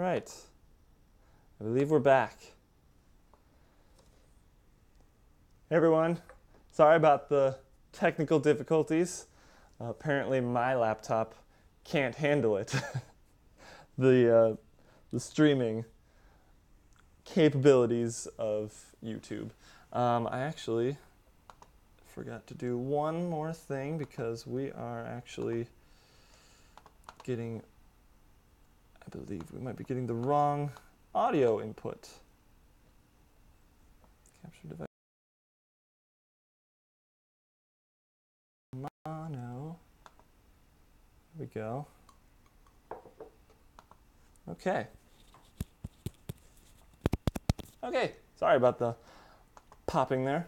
right. I believe we're back. Hey everyone. Sorry about the technical difficulties. Apparently my laptop can't handle it. The streaming capabilities of YouTube. I actually forgot to do one more thing because we are actually getting, I believe we might be getting the wrong audio input. Capture device. Mono. There we go. Okay. Okay, sorry about the popping there.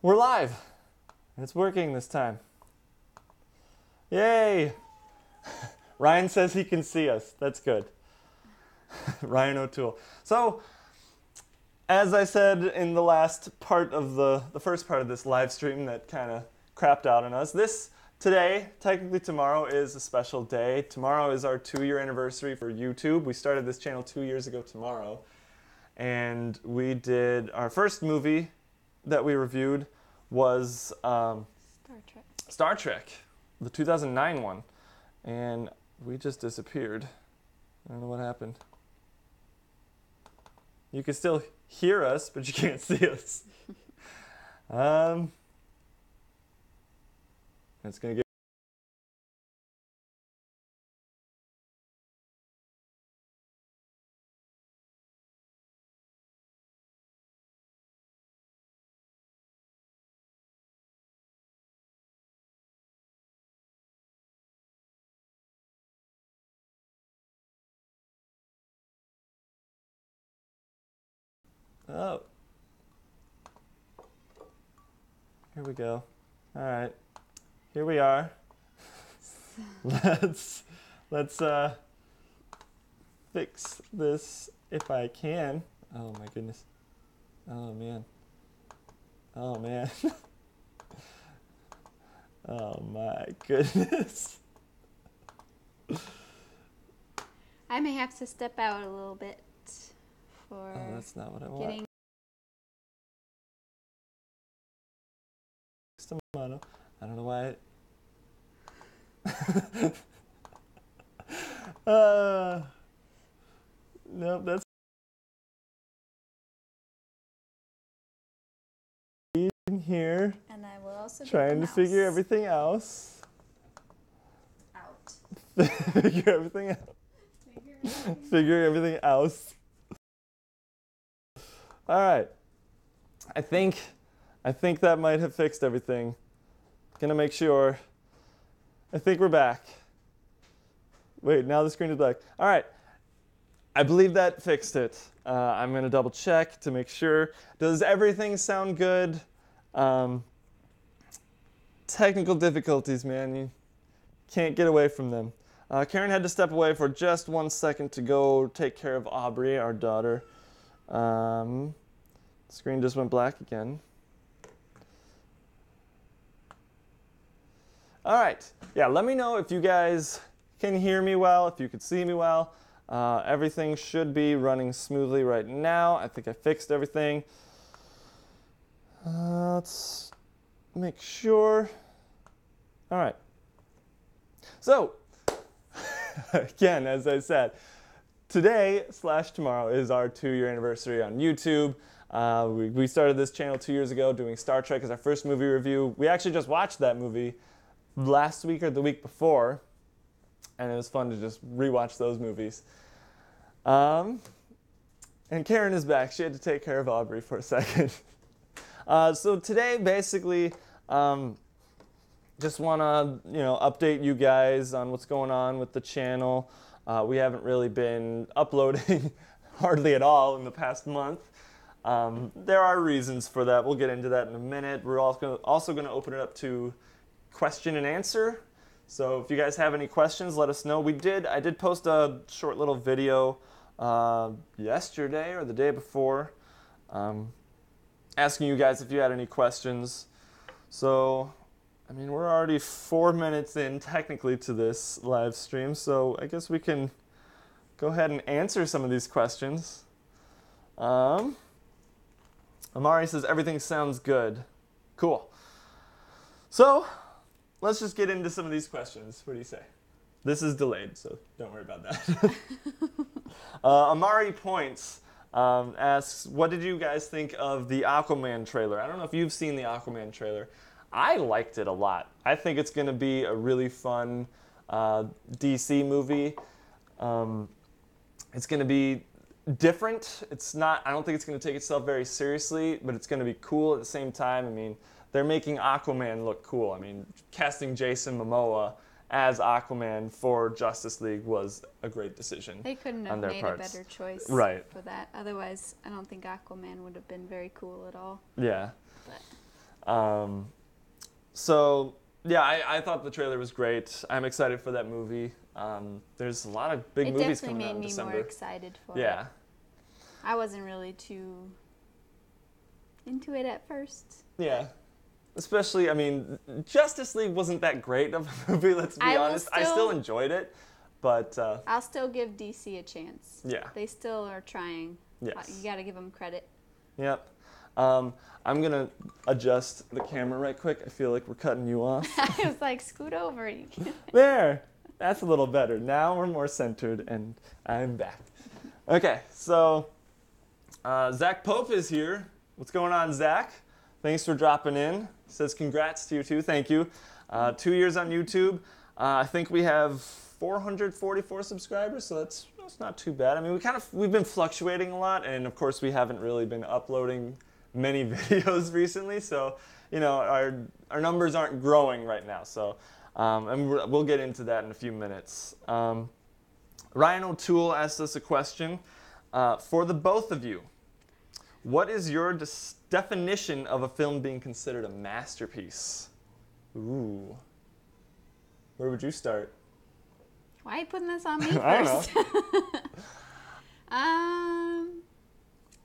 We're live. It's working this time. Yay! Ryan says he can see us. That's good. Ryan O'Toole. So, as I said in the last part of the first part of this live stream that kind of crapped out on us, today, technically tomorrow, is a special day. Tomorrow is our 2-year anniversary for YouTube. We started this channel 2 years ago tomorrow. And we did, our first movie that we reviewed was Star Trek, the 2009 one. And we just disappeared. I don't know what happened. You can still hear us, but you can't see us. It's going to get... Oh. Here we go. All right. Here we are. Let's fix this if I can. Oh my goodness. Oh man. Oh man. Oh my goodness. I may have to step out a little bit for that's not what I getting want. I don't know why. Nope, that's in here. And I will also trying to figure everything else. Out. Figure everything out. Figure everything else. All right. I think that might have fixed everything. Gonna make sure. I think we're back. Wait, now the screen is black. All right. I believe that fixed it. I'm gonna double check to make sure. Does everything sound good? Technical difficulties, man. You can't get away from them. Karen had to step away for just 1 second to go take care of Aubrey, our daughter. The screen just went black again. All right. Yeah, let me know if you guys can hear me well, if you could see me well. Everything should be running smoothly right now. I think I fixed everything. Let's make sure. All right. So, again, as I said, today/tomorrow is our 2-year anniversary on YouTube. We started this channel 2 years ago doing Star Trek as our first movie review. We actually just watched that movie last week or the week before, and it was fun to just rewatch those movies. And Karen is back. She had to take care of Aubrey for a second. So today, basically, just want to update you guys on what's going on with the channel. We haven't really been uploading hardly at all in the past month. There are reasons for that. We'll get into that in a minute. We're also going to open it up to question and answer. So if you guys have any questions, let us know. I did post a short little video yesterday or the day before asking you guys if you had any questions. So, I mean, we're already 4 minutes in technically to this live stream, so I guess we can go ahead and answer some of these questions. Amari says, everything sounds good. Cool. So, let's just get into some of these questions. What do you say? This is delayed, so don't worry about that. Amari Points asks, what did you guys think of the Aquaman trailer? I don't know if you've seen the Aquaman trailer. I liked it a lot. I think it's going to be a really fun DC movie. It's going to be different. I don't think it's going to take itself very seriously, but it's going to be cool at the same time. I mean, they're making Aquaman look cool. I mean, casting Jason Momoa as Aquaman for Justice League was a great decision. They couldn't have made a better choice for that. Otherwise, I don't think Aquaman would have been very cool at all. Yeah. But. So, yeah, I thought the trailer was great. I'm excited for that movie. There's a lot of big movies coming out in December. It definitely made me more excited for it. Yeah. I wasn't really too into it at first. Yeah. Especially, I mean, Justice League wasn't that great of a movie, let's be honest. I still enjoyed it, but... I'll still give DC a chance. Yeah. They still are trying. Yes. You gotta give them credit. Yep. I'm going to adjust the camera right quick. I feel like we're cutting you off. I was like, scoot over. There. That's a little better. Now we're more centered, and I'm back. Okay, so Zach Pope is here. What's going on, Zach? Thanks for dropping in. Says congrats to you too. Thank you. 2 years on YouTube. I think we have 444 subscribers, so that's not too bad. I mean, we've been fluctuating a lot, and of course we haven't really been uploading many videos recently, so you know our numbers aren't growing right now. So and we'll get into that in a few minutes. Ryan O'Toole asked us a question for the both of you. What is your definition of a film being considered a masterpiece? Ooh. Where would you start? Why are you putting this on me first? I don't know.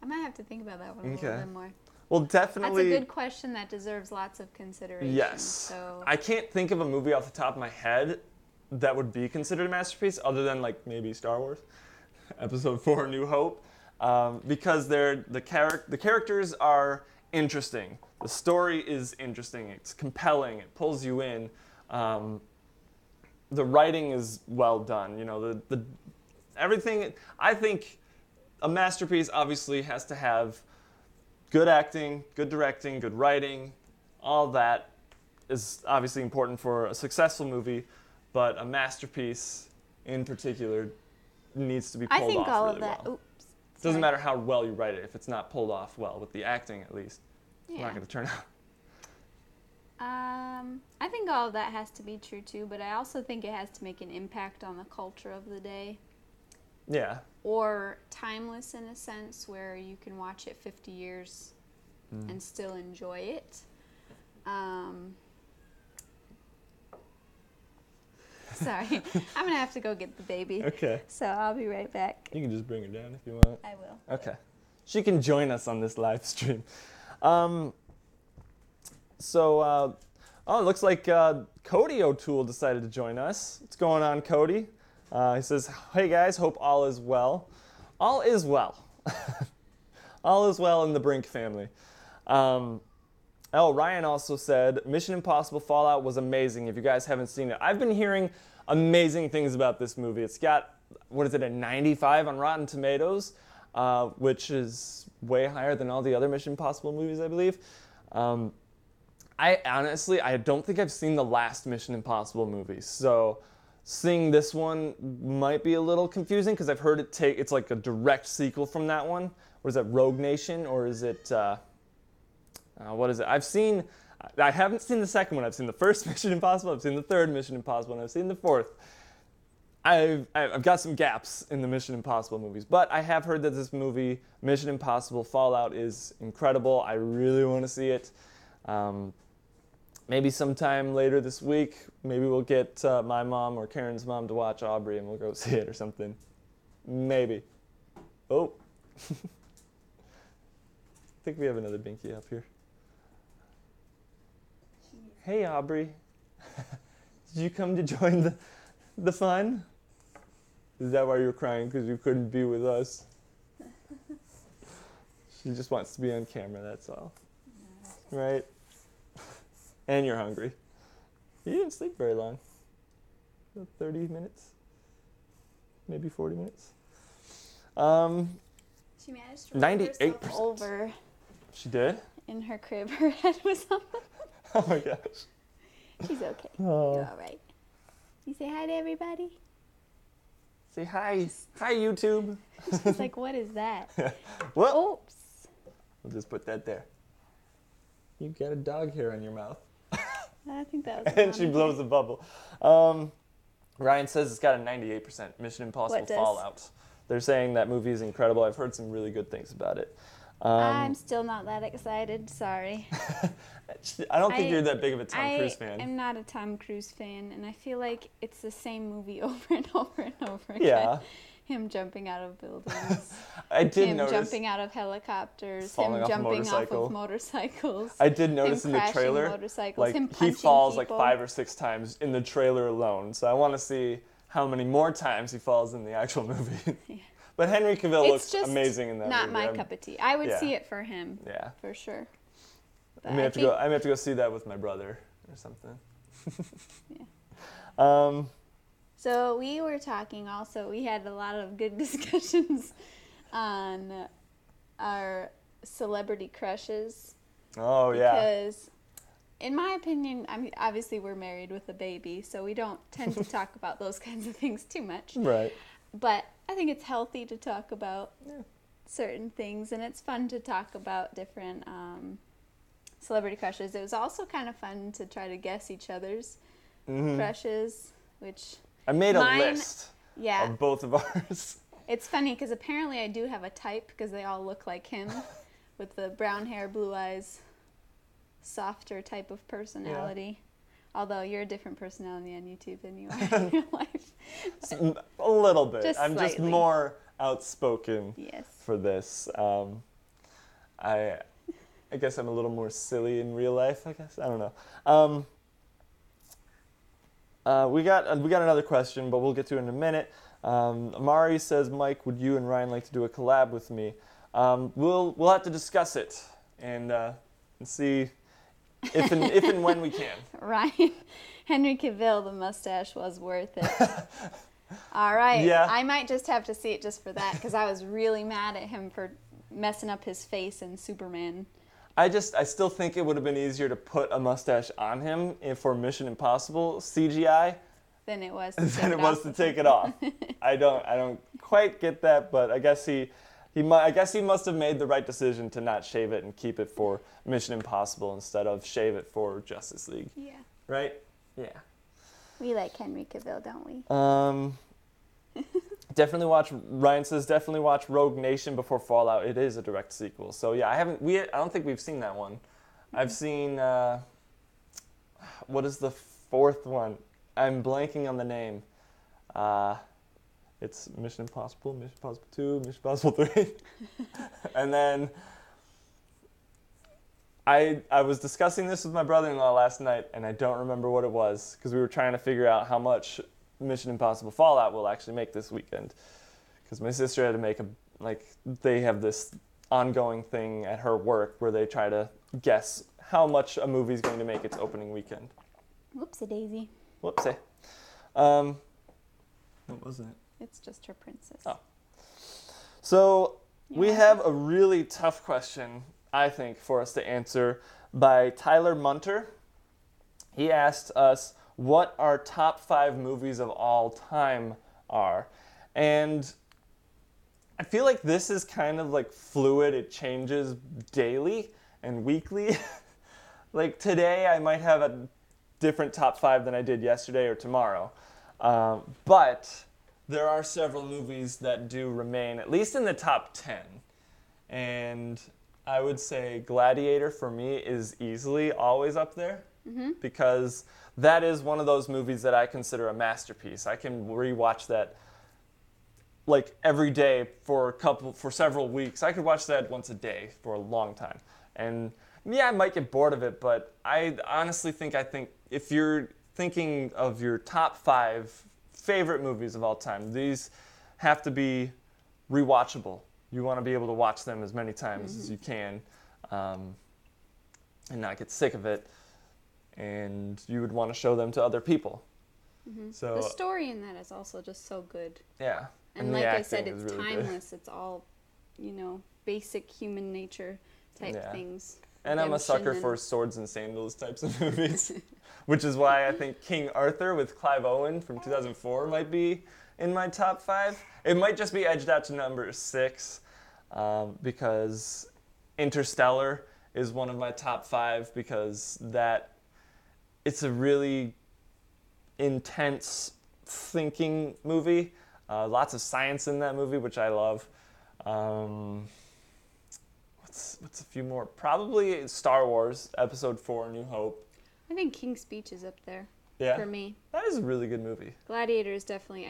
I might have to think about that one a little bit more. Well, definitely. That's a good question that deserves lots of consideration. Yes. So. I can't think of a movie off the top of my head that would be considered a masterpiece other than like maybe Star Wars, Episode 4, A New Hope, because the characters are interesting. The story is interesting. It's compelling. It pulls you in. The writing is well done. You know, the everything. I think a masterpiece obviously has to have good acting, good directing, good writing. All that is obviously important for a successful movie, but a masterpiece in particular needs to be pulled off really well. I think all of that. Oops. It doesn't matter how well you write it if it's not pulled off well with the acting, at least. It's not going to turn out. I think all of that has to be true too, but I also think it has to make an impact on the culture of the day. Yeah. Or timeless in a sense where you can watch it 50 years and still enjoy it. Sorry, I'm going to have to go get the baby. Okay. So I'll be right back. You can just bring her down if you want. I will. Okay. She can join us on this live stream. It looks like Cody O'Toole decided to join us. What's going on, Cody? He says, hey guys, hope all is well. All is well. All is well in the Brink family. Ryan also said, Mission Impossible Fallout was amazing. If you guys haven't seen it, I've been hearing amazing things about this movie. It's got, a 95 on Rotten Tomatoes, which is way higher than all the other Mission Impossible movies, I believe. I don't think I've seen the last Mission Impossible movie, so seeing this one might be a little confusing because I've heard it's like a direct sequel from that one. What is that, Rogue Nation, or is it, what is it? I haven't seen the second one. I've seen the first Mission Impossible, I've seen the third Mission Impossible, and I've seen the fourth. I've got some gaps in the Mission Impossible movies, but I have heard that this movie, Mission Impossible Fallout, is incredible. I really want to see it. Maybe sometime later this week, maybe we'll get my mom or Karen's mom to watch Aubrey and we'll go see it or something. Maybe. Oh. I think we have another Binky up here. Hey, Aubrey. Did you come to join the fun? Is that why you're crying? Because you couldn't be with us? She just wants to be on camera, that's all. Right? And you're hungry. You didn't sleep very long. 30 minutes? Maybe 40 minutes? She managed to roll 98%. herself over She did? in her crib. Her head was on the... Oh my gosh. She's okay. Oh. You're all right. You say hi to everybody? Say hi. Hi, YouTube. She's like, what is that? Well, Oops. we'll just put that there. You got a dog hair on your mouth. I think that was And she blows a bubble. Ryan says it's got a 98% Mission Impossible What does? Fallout. They're saying that movie is incredible. I've heard some really good things about it. I'm still not that excited. Sorry. I don't think you're that big of a Tom Cruise I fan. am not a Tom Cruise fan, and I feel like it's the same movie over and over and over again. Yeah. Him jumping out of buildings. I did him notice. jumping out of helicopters. Falling him off a jumping motorcycle. off of motorcycles. I did notice him in the crashing trailer, motorcycles, like him he punching falls people. like 5 or 6 times in the trailer alone. So I want to see how many more times he falls in the actual movie. Yeah. But Henry Cavill It's looks just amazing in that not movie. my cup of tea. I would yeah. see it for him. Yeah. For sure. I may have to go see that with my brother or something. Yeah. So we were talking also, we had a lot of good discussions on our celebrity crushes. Oh, yeah. Because in my opinion, I mean, obviously we're married with a baby, so we don't tend to talk about those kinds of things too much. Right. But I think it's healthy to talk about certain things, and it's fun to talk about different celebrity crushes. It was also kind of fun to try to guess each other's crushes, which... I made a mine, list of both of ours. It's funny because apparently I do have a type because they all look like him with the brown hair, blue eyes, softer type of personality. Yeah. Although you're a different personality on YouTube than you are in real life. A little bit. I'm slightly. just more outspoken for this. I guess I'm a little more silly in real life, I guess. I don't know. We got another question, but we'll get to it in a minute. Amari says, Mike, would you and Ryan like to do a collab with me? We'll have to discuss it and see if and when we can. Ryan, Henry Cavill, the mustache was worth it. All right. Yeah. I might just have to see it just for that because I was really mad at him for messing up his face in Superman. I still think it would have been easier to put a mustache on him for Mission Impossible CGI than it was to take it off. I don't quite get that, but I guess he must have made the right decision to not shave it and keep it for Mission Impossible instead of shave it for Justice League. Yeah. Right? Yeah. We like Henry Cavill, don't we? Ryan says definitely watch Rogue Nation before Fallout. It is a direct sequel. So yeah, I don't think we've seen that one. I've seen what is the fourth one? I'm blanking on the name. It's Mission Impossible, Mission Impossible 2, Mission Impossible 3. And then I was discussing this with my brother-in-law last night, and I don't remember what it was because we were trying to figure out how much Mission Impossible Fallout will actually make this weekend. Because my sister had to make they have this ongoing thing at her work where they try to guess how much a movie's going to make its opening weekend. Whoopsie daisy. Whoopsie. What was it? It's just her princess. Oh. So we have a really tough question, I think, for us to answer by Tyler Munter. He asked us what our top 5 movies of all time are. And I feel like this is kind of like fluid. It changes daily and weekly. Like today I might have a different top 5 than I did yesterday or tomorrow. But there are several movies that do remain at least in the top 10. And I would say Gladiator for me is easily always up there because that is one of those movies that I consider a masterpiece. I can rewatch that like every day for several weeks. I could watch that once a day for a long time. And yeah, I might get bored of it, but I honestly think if you're thinking of your top 5 favorite movies of all time. These have to be rewatchable. You want to be able to watch them as many times as you can, and not get sick of it. And you would want to show them to other people. So the story in that is also just so good. yeah, And the like I acting said, is it's really good. timeless. It's all, basic human nature type Yeah. things. And I'm a Redemption sucker for swords and sandals types of movies, which is why I think King Arthur with Clive Owen from 2004 might be in my top 5. It might just be edged out to number 6 because Interstellar is one of my top 5 because it's a really intense thinking movie. Lots of science in that movie, which I love. What's a few more? Probably Star Wars Episode 4, New Hope. I think King's Speech is up there Yeah, for me. that is a really good movie. Gladiator is definitely,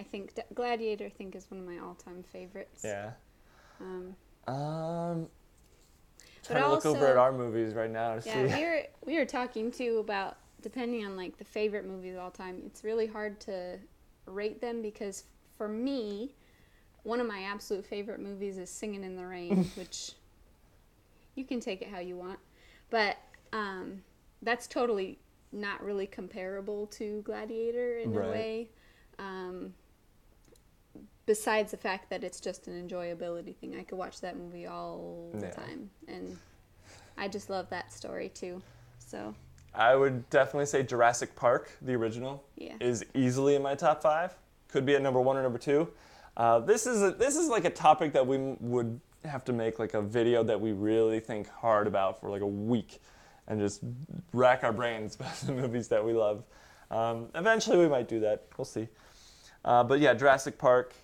Gladiator is one of my all-time favorites. Yeah. Um, Trying But to look over also- at our movies right now to see. yeah, we were talking too about, depending on like the favorite movies of all time, it's really hard to rate them because for me, one of my absolute favorite movies is Singing in the Rain, which you can take it how you want, but that's totally not really comparable to Gladiator in Right. a way. Besides the fact that it's just an enjoyability thing, I could watch that movie all the Yeah. time, and I just love that story too. So I would definitely say Jurassic Park, the original, yeah, is easily in my top 5. Could be at number 1 or number 2. This is like a topic that we would have to make like a video that we really think hard about for like a week, and just rack our brains about the movies that we love. Eventually, we might do that. We'll see. But yeah, Jurassic Park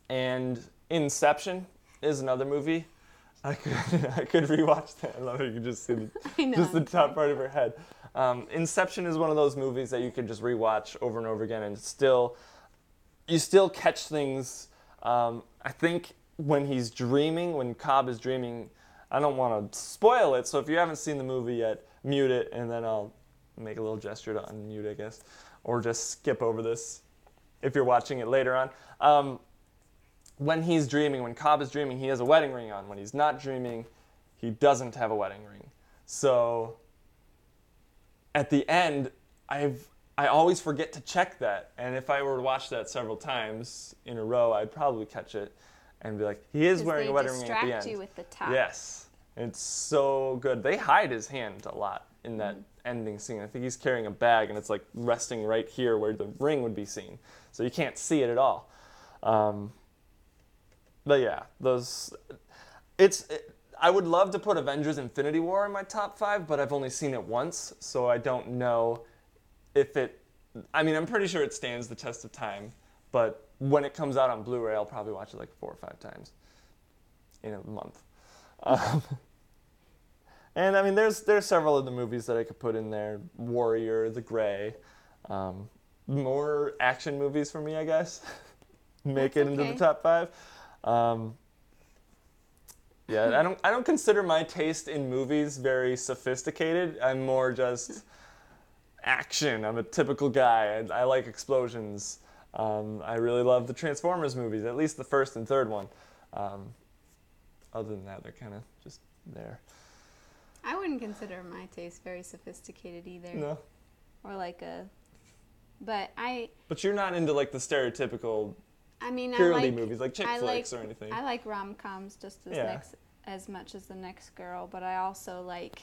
and Inception is another movie. I could rewatch that. I love how you can just see I know. just the top part of her head. Inception is one of those movies that you can just rewatch over and over again, and you still catch things. I think when Cobb is dreaming, I don't want to spoil it, so if you haven't seen the movie yet, mute it, and then I'll make a little gesture to unmute, I guess, or just skip over this if you're watching it later on. When Cobb is dreaming, he has a wedding ring on. When he's not dreaming, he doesn't have a wedding ring. So at the end, I always forget to check that. And if I were to watch that several times in a row, I'd probably catch it and be like, he is wearing a wedding ring at the end. They distract you with the top. Yes. It's so good. They hide his hand a lot in that ending scene. I think he's carrying a bag, and it's like resting right here where the ring would be seen. So you can't see it at all. But yeah, I would love to put Avengers Infinity War in my top 5, but I've only seen it once, so I don't know if I'm pretty sure it stands the test of time, but when it comes out on Blu-ray, I'll probably watch it like 4 or 5 times in a month. And there's several of the movies that I could put in there. Warrior, The Gray, more action movies for me, I guess. Make That's it into okay. the top 5. Yeah, I don't consider my taste in movies very sophisticated. I'm more just action. I'm a typical guy. I like explosions. I really love the Transformers movies, at least the first and third one. Other than that, they're kind of just there. I wouldn't consider my taste very sophisticated either. No. Or but But you're not into like the stereotypical I girly movies like chick I flicks like- or anything. I like rom-coms just as much as the next girl, but I also like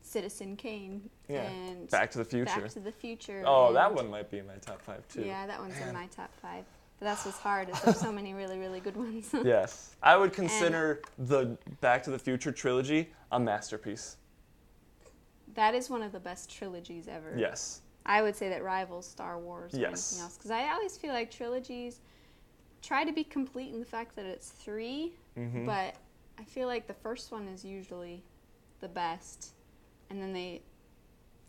Citizen Kane and Back to the Future. Back to the Future. Oh, that and- one might be in my top 5 too. Yeah, that one's in my top 5. But that's what's hard, is there's so many really, really good ones. Yes. I would consider the Back to the Future trilogy a masterpiece. That is one of the best trilogies ever. Yes. I would say that rivals Star Wars or Yes. anything else. Because I always feel like trilogies try to be complete in the fact that it's 3, Mm-hmm. but I feel like the first one is usually the best. And then they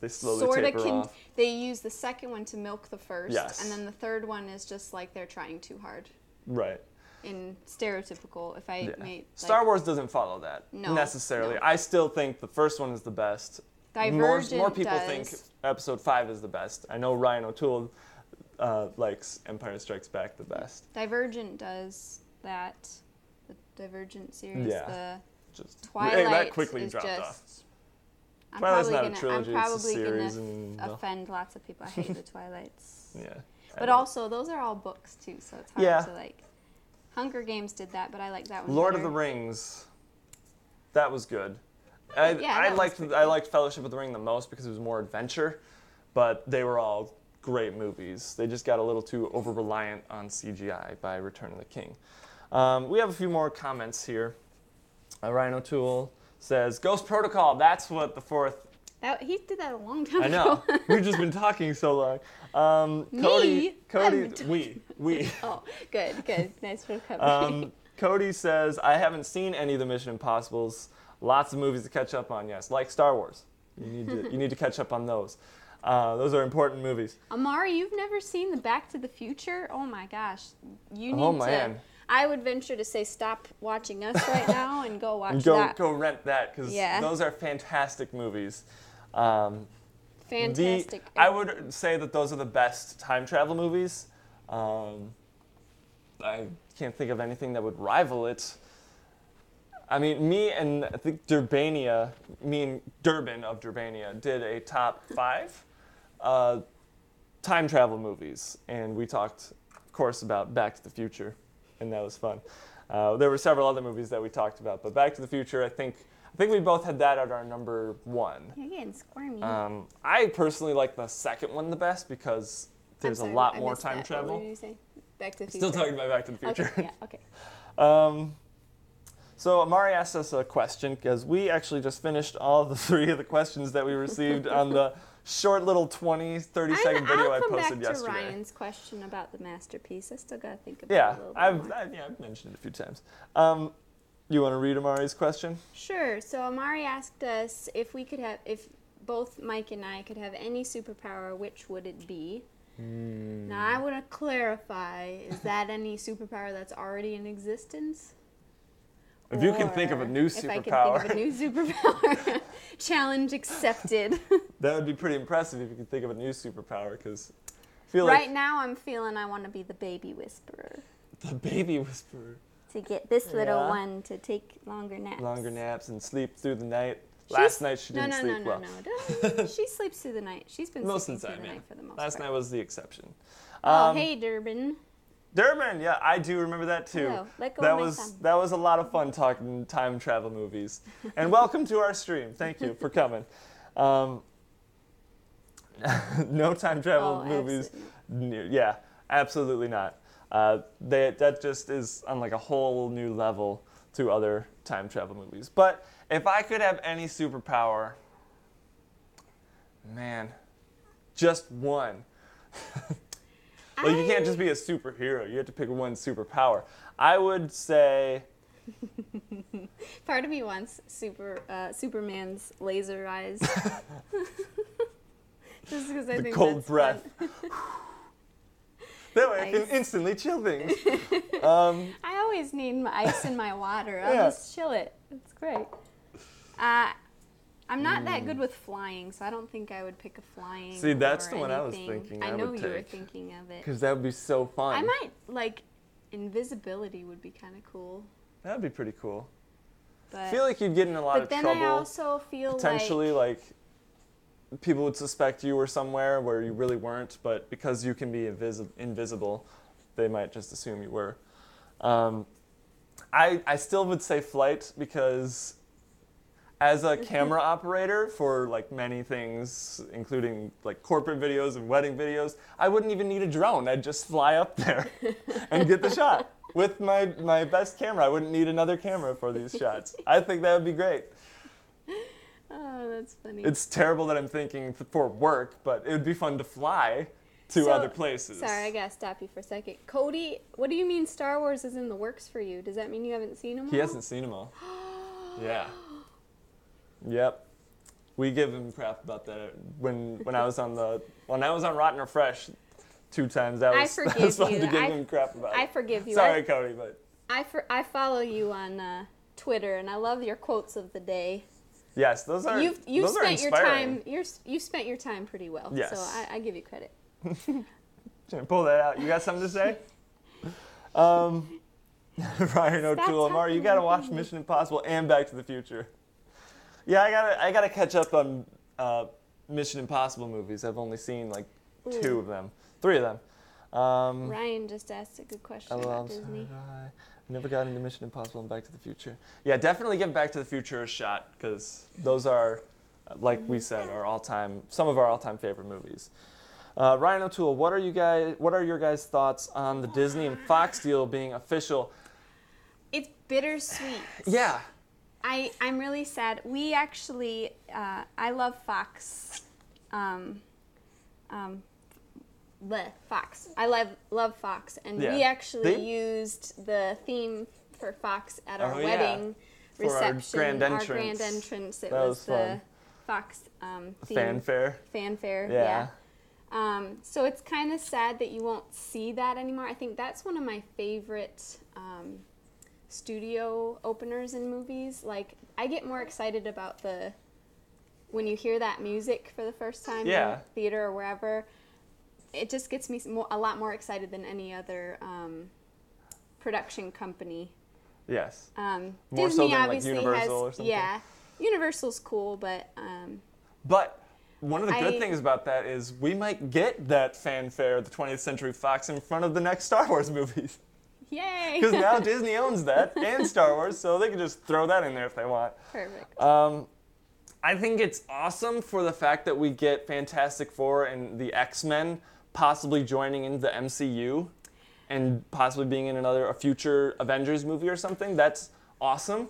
slowly sort taper of off. they use the second one to milk the first. Yes. And then the third one is just like they're trying too hard. Right. In stereotypical, if I Yeah. made... Star Wars doesn't follow that No, necessarily. no. I still think the first one is the best. Divergent More people does. think Episode 5 is the best. I know Ryan O'Toole likes Empire Strikes Back the best. Divergent does that. The Divergent series. Yeah. The Just Twilight that quickly is dropped just. off. I'm Twilight's probably not a gonna, trilogy, I'm it's a probably series gonna and, offend lots of people. I hate the Twilights. Yeah. But also, those are all books too, so it's hard Yeah. to like. Hunger Games did that, but I like that one Lord better. of the Rings, that was good. Yeah, that was pretty I good. liked Fellowship of the Ring the most because it was more adventure, but they were all great movies. They just got a little too over-reliant on CGI by Return of the King. We have a few more comments here. Ryan O'Toole says, Ghost Protocol, that's what the fourth... He did that a long time I know. ago. We've just been talking so long. Cody, I'm we. Oh, good. Nice for covering. Cody says, I haven't seen any of the Mission Impossibles. Lots of movies to catch up on, yes. Like Star Wars. You need to catch up on those. Those are important movies. Amari, you've never seen the Back to the Future? Oh my gosh. You need Oh, man. to. I would venture to say stop watching us right now and go watch that. Go rent that, because those are fantastic movies. Fantastic. I would say that those are the best time travel movies. I can't think of anything that would rival it. I mean, me and I think Durbin of Durbania did a top 5 time travel movies, and we talked, of course, about Back to the Future, and that was fun. There were several other movies that we talked about, but Back to the Future, I think we both had that at our number 1. You're getting squirmy. I personally like the second one the best because there's a lot more time travel. What did you say? Back to the Future. Still talking about Back to the Future. Okay, yeah, okay. So Amari asked us a question because we actually just finished all the 3 of the questions that we received on the short little 20, 30-second video I posted yesterday. I'll come back to Ryan's question about the masterpiece. I still got to think about Yeah, it a little I've bit more. I've mentioned it a few times. You want to read Amari's question? Sure. So Amari asked us if both Mike and I could have any superpower, which would it be? Now I want to clarify, is that any superpower that's already in existence? If you can think of a new superpower. If I can think of a new superpower, challenge accepted. That would be pretty impressive if you could think of a new superpower, because I feel right now I'm feeling I want to be the baby whisperer. The baby whisperer. To get this little one to take longer naps. Longer naps and sleep through the night. Last night she didn't sleep well. No. She sleeps through the night. She's been sleeping through the night for the most part. Last night was the exception. Oh, hey, Durbin. Durbin, yeah, I do remember that too. Hello. Let go that of my was thumb. that was a lot of fun talking time travel movies. And welcome to our stream. Thank you for coming. No time travel movies. Yeah, absolutely not. That just is on like a whole new level to other time travel movies. But if I could have any superpower, man, just one. Like, you can't just be a superhero. You have to pick one superpower. I would say... Part of me wants Superman's laser eyes. Just because I think cold that's breath. fun. That way I can instantly chill things. I always need my ice in my water. I'll just chill it. It's great. I'm not that good with flying, so I don't think I would pick a flying. See, that's the or one I was anything. thinking I I know would you were take. thinking of it. Because that would be so fun. I might, like, invisibility would be kind of cool. That would be pretty cool. But, I feel like you'd get in a lot of trouble. But then I also feel potentially, like people would suspect you were somewhere where you really weren't, but because you can be invisible, they might just assume you were. I still would say flight because as a camera operator for like many things, including like corporate videos and wedding videos, I wouldn't even need a drone. I'd just fly up there and get the shot. With my best camera, I wouldn't need another camera for these shots. I think that would be great. Oh, that's funny. It's terrible that I'm thinking for work, but it would be fun to fly to other places. Sorry, I gotta stop you for a second. Cody, what do you mean Star Wars is in the works for you? Does that mean you haven't seen them all? He hasn't seen them all. Yeah. Yep. We give him crap about that. When I was on Rotten or Fresh 2 times, that was fun to give him crap about. I forgive you. Sorry, Cody, but I follow you on Twitter, and I love your quotes of the day. Yes, those are you've those spent are inspiring. you've spent your time pretty well. Yes. So I give you credit. Shouldn't pull that out. You got something to say? Ryan O'Toole, Amar, you got to watch Mission Impossible and Back to the Future. Yeah, I gotta catch up on Mission Impossible movies. I've only seen like 2 of them, 3 of them. Ryan just asked a good question about Disney. I never got into Mission Impossible and Back to the Future. Yeah, definitely give Back to the Future a shot because those are, like we said, some of our all-time favorite movies. Ryan O'Toole, what are your guys' thoughts on the Disney and Fox deal being official? It's bittersweet. Yeah. I'm really sad. We actually, I love Fox. Fox. I love Fox, and we actually used the theme for Fox at our wedding reception, our grand entrance. It was the Fox theme. Fanfare. Yeah. So it's kind of sad that you won't see that anymore. I think that's one of my favorite studio openers in movies. Like, I get more excited about when you hear that music for the first time in theater or wherever. It just gets me a lot more excited than any other production company. Yes. More Disney so than obviously like Universal or something. Yeah, Universal's cool, but. But one of the good things about that is we might get that fanfare, the 20th Century Fox, in front of the next Star Wars movies. Yay! Because now Disney owns that and Star Wars, so they can just throw that in there if they want. Perfect. I think it's awesome for the fact that we get Fantastic Four and the X-Men possibly joining in the MCU and possibly being in a future Avengers movie or something. That's awesome.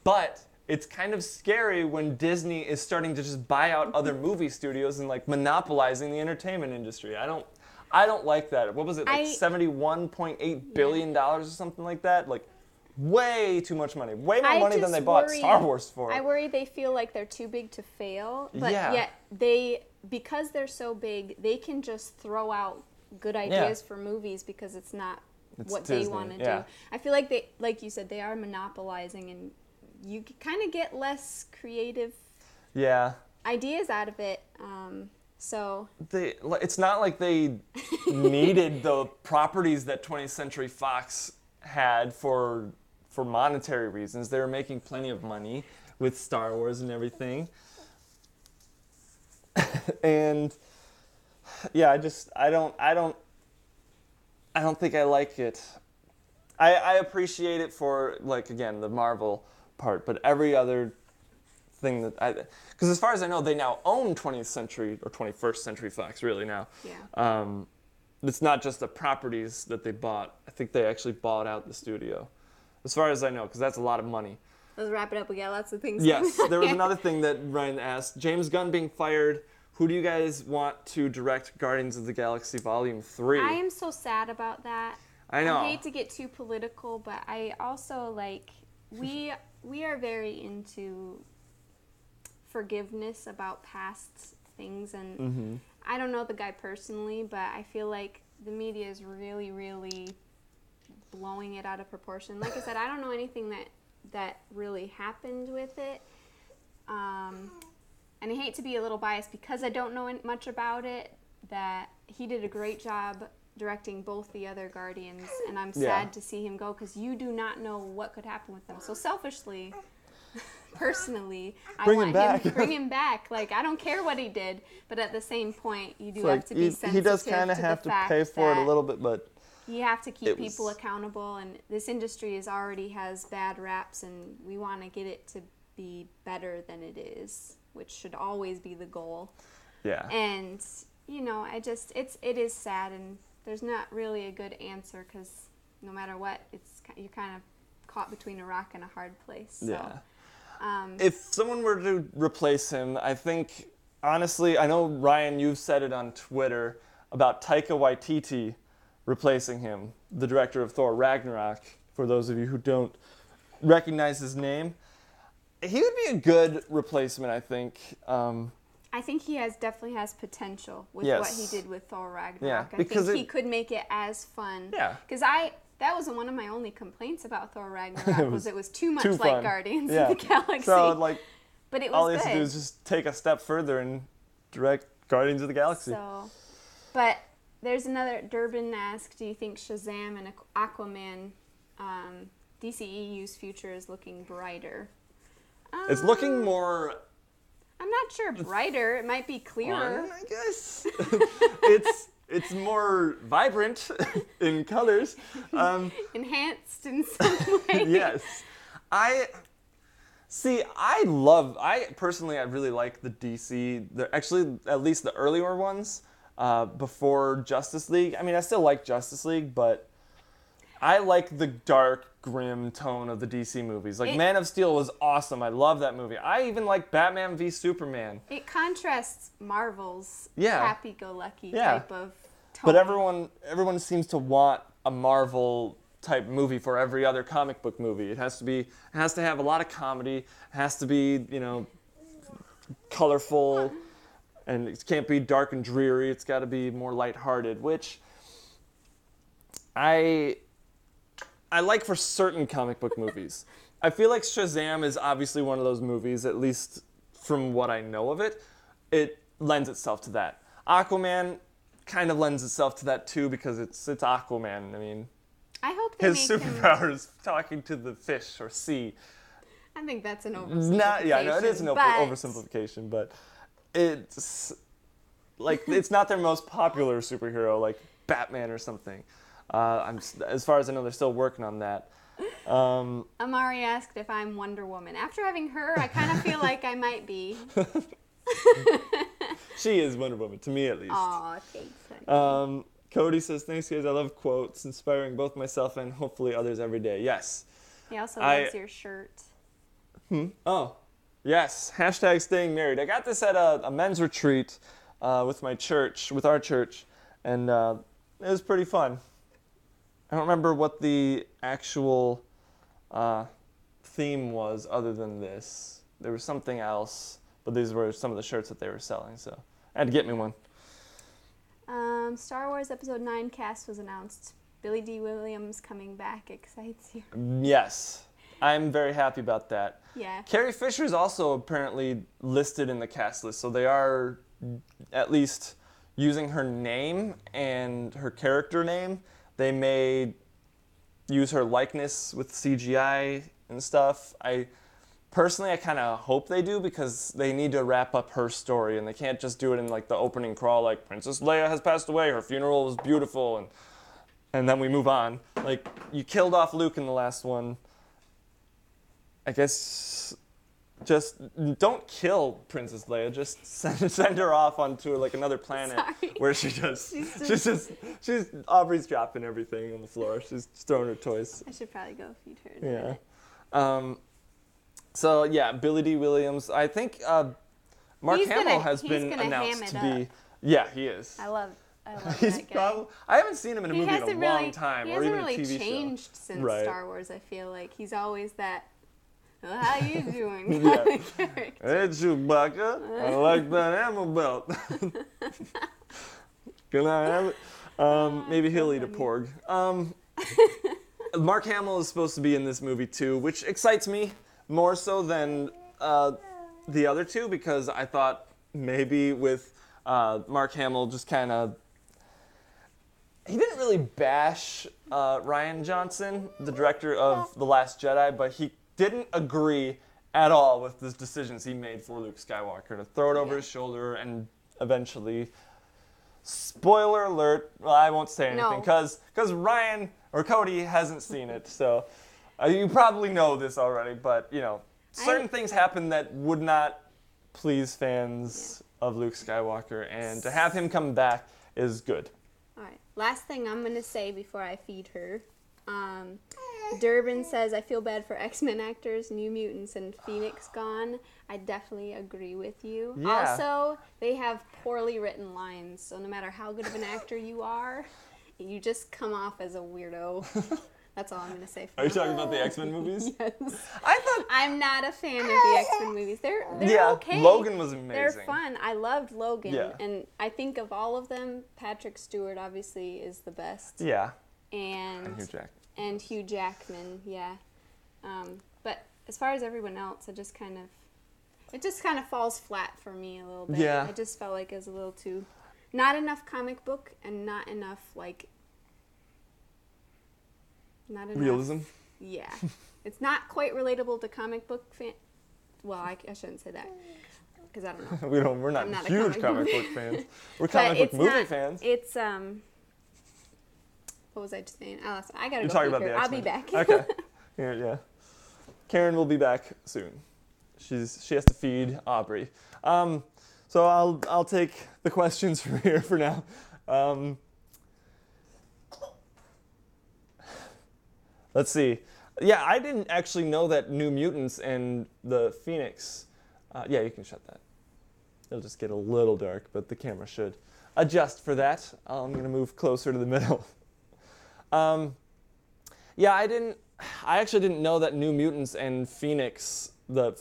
But it's kind of scary when Disney is starting to just buy out other movie studios and like monopolizing the entertainment industry. I don't like that. What was it, like $71.8 billion or something like that? Like, way too much money. Way more money than they bought Star Wars for. I worry they feel like they're too big to fail. But yet because they're so big, they can just throw out good ideas for movies because it's not what Disney. They want to do. I feel like they, like you said, they are monopolizing, and you kind of get less creative ideas out of it. So it's not like they needed the properties that 20th Century Fox had for monetary reasons. They were making plenty of money with Star Wars and everything. And yeah, I don't think I like it. I appreciate it for, like, again, the Marvel part, but every other thing because as far as I know, they now own 20th Century or 21st Century Fox really now. Yeah. It's not just the properties that they bought. I think they actually bought out the studio, as far as I know, because that's a lot of money. Let's wrap it up. We got lots of things. Yes, there was another thing that Ryan asked. James Gunn being fired. Who do you guys want to direct Guardians of the Galaxy Volume 3? I am so sad about that. I know. I hate to get too political, but I also, like, we are very into forgiveness about past things, and I don't know the guy personally, but I feel like the media is really, really blowing it out of proportion. Like I said, I don't know anything that really happened with it, and I hate to be a little biased because I don't know much about it, that he did a great job directing both the other Guardians, and I'm sad to see him go because you do not know what could happen with them. So selfishly, personally, I want him to bring him back. Like, I don't care what he did, but at the same point, you do have to be sensitive. He does kind of have to pay for it a little bit, but you have to keep people accountable, and this industry already has bad raps, and we want to get it to be better than it is, which should always be the goal. Yeah. And it is sad, and there's not really a good answer because no matter what, you're kind of caught between a rock and a hard place. So. Yeah. If someone were to replace him, I think, honestly, I know, Ryan, you've said it on Twitter about Taika Waititi replacing him, the director of Thor Ragnarok, for those of you who don't recognize his name. He would be a good replacement, I think. I think he definitely has potential with what he did with Thor Ragnarok. Yeah, I think he could make it as fun. Yeah. Because that was one of my only complaints about Thor Ragnarok was it was too much like Guardians of the Galaxy. So, but it was all he good. has to do is just take a step further and direct Guardians of the Galaxy. So, but There's another, Durbin asked, do you think Shazam and Aquaman DCEU's future is looking brighter? It's looking more... I'm not sure brighter. It might be clearer. I guess. It's more vibrant in colors. Enhanced in some way. Yes. I personally really like the DC, actually at least the earlier ones before Justice League. I mean, I still like Justice League, but I like the dark, grim tone of the DC movies. Like, Man of Steel was awesome. I love that movie. I even like Batman v Superman. It contrasts Marvel's happy-go-lucky type of tone. But everyone seems to want a Marvel type movie for every other comic book movie. It has to have a lot of comedy. It has to be, colorful, and it can't be dark and dreary. It's got to be more lighthearted, which I like for certain comic book movies. I feel like Shazam is obviously one of those movies, at least from what I know of it. It lends itself to that. Aquaman kind of lends itself to that too because it's Aquaman. I mean, I hope they his superpower is talking to the fish or sea. I think that's an oversimplification. It is an oversimplification, but it's like it's not their most popular superhero like Batman or something. As far as I know, they're still working on that. Amari asked if I'm Wonder Woman. After having her, I kind of feel like I might be. She is Wonder Woman, to me at least. Aw, thanks, honey. Cody says, thanks guys, I love quotes, inspiring both myself and hopefully others every day. Yes. He also loves your shirt. Oh, yes. Hashtag staying married. I got this at a men's retreat with our church, and it was pretty fun. I don't remember what the actual theme was other than this. There was something else, but these were some of the shirts that they were selling, so I had to get me one. Star Wars Episode 9 cast was announced. Billy D. Williams coming back excites you. Yes. I'm very happy about that. Yeah. Carrie Fisher is also apparently listed in the cast list, so they are at least using her name and her character name. They may use her likeness with CGI and stuff. Personally, I kind of hope they do because they need to wrap up her story and they can't just do it in like the opening crawl like Princess Leia has passed away, her funeral was beautiful, and then we move on. Like, you killed off Luke in the last one. I guess just don't kill Princess Leia. Just send her off onto like another planet where she's Aubrey's dropping everything on the floor. She's throwing her toys. I should probably go feed her. Yeah. So yeah, Billy D. Williams. I think Mark Hamill has been announced to be. Yeah, he is. I love that guy. I haven't seen him in a movie in a long time, or even a TV show. He hasn't really changed since Star Wars. I feel like he's always that. Well, how you doing? Yeah. Hey, Chewbacca. I like that ammo belt. Can I have it? Maybe he'll eat a porg. Mark Hamill is supposed to be in this movie too, which excites me more so than the other two, because I thought maybe with Mark Hamill just kind of... He didn't really bash Rian Johnson, the director of The Last Jedi, but he didn't agree at all with the decisions he made for Luke Skywalker to throw it over his shoulder and eventually... Spoiler alert, well, I won't say anything because Ryan or Cody hasn't seen it, so you probably know this already, but you know, certain things happen that would not please fans of Luke Skywalker, and to have him come back is good. All right, last thing I'm going to say before I feed her. Durbin says, I feel bad for X-Men actors, New Mutants, and Phoenix gone. I definitely agree with you. Yeah. Also, they have poorly written lines, so no matter how good of an actor you are, you just come off as a weirdo. That's all I'm going to say for Are you talking about the X-Men movies? Yes. I I'm not a fan of the X-Men movies. They're okay. Logan was amazing. They're fun. I loved Logan. Yeah. And I think of all of them, Patrick Stewart obviously is the best. Yeah. And Hugh Jackman. And Hugh Jackman, yeah. But as far as everyone else, it just kind of falls flat for me a little bit. Yeah. I just felt like it was a little too not enough comic book and not enough not enough Realism? Yeah. It's not quite relatable to comic book fan. Well, I shouldn't say that because I don't know. We're not not a huge comic book fans. We're comic book movie fans. It's what was I just saying? I gotta You're go. talking about the I'll X-Men. be back. Okay. Yeah. Karen will be back soon. She has to feed Aubrey. So I'll take the questions from here for now. Let's see. Yeah, I didn't actually know that New Mutants and the Phoenix. Yeah, you can shut that. It'll just get a little dark, but the camera should adjust for that. I'm gonna move closer to the middle. Yeah, I actually didn't know that New Mutants and Phoenix, the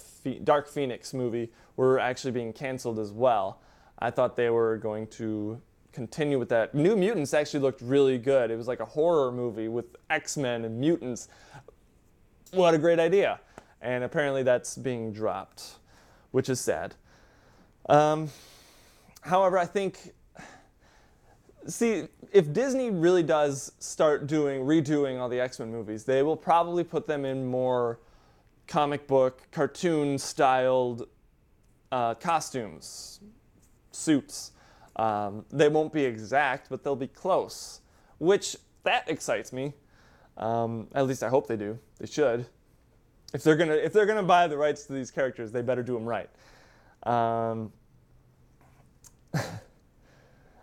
Dark Phoenix movie, were actually being canceled as well. I thought they were going to continue with that. New Mutants actually looked really good. It was like a horror movie with X-Men and mutants. What a great idea. And apparently that's being dropped, which is sad. However, I think, if Disney really does start redoing all the X-Men movies, they will probably put them in more comic book, cartoon-styled costumes, suits. They won't be exact, but they'll be close, that excites me. At least I hope they do. They should. If they're gonna buy the rights to these characters, they better do them right.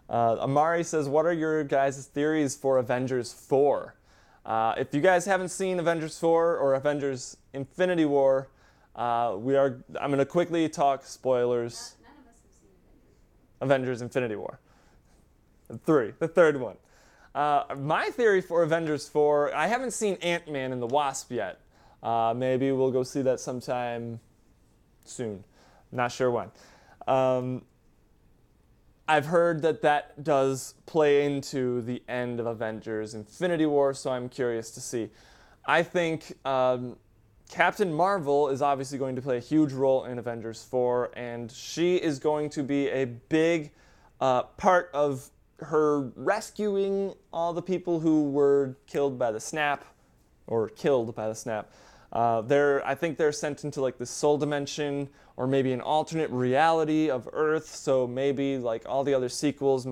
Amari says, what are your guys' theories for Avengers 4? If you guys haven't seen Avengers 4 or Avengers Infinity War, I'm going to quickly talk spoilers. None of us have seen Avengers Infinity War. The third one. My theory for Avengers 4, I haven't seen Ant-Man and the Wasp yet. Maybe we'll go see that sometime soon. Not sure when. I've heard that does play into the end of Avengers Infinity War, so I'm curious to see. I think Captain Marvel is obviously going to play a huge role in Avengers 4, and she is going to be a big part of her rescuing all the people who were killed by the snap. I think they're sent into like the soul dimension, or maybe an alternate reality of Earth. So maybe like all the other sequels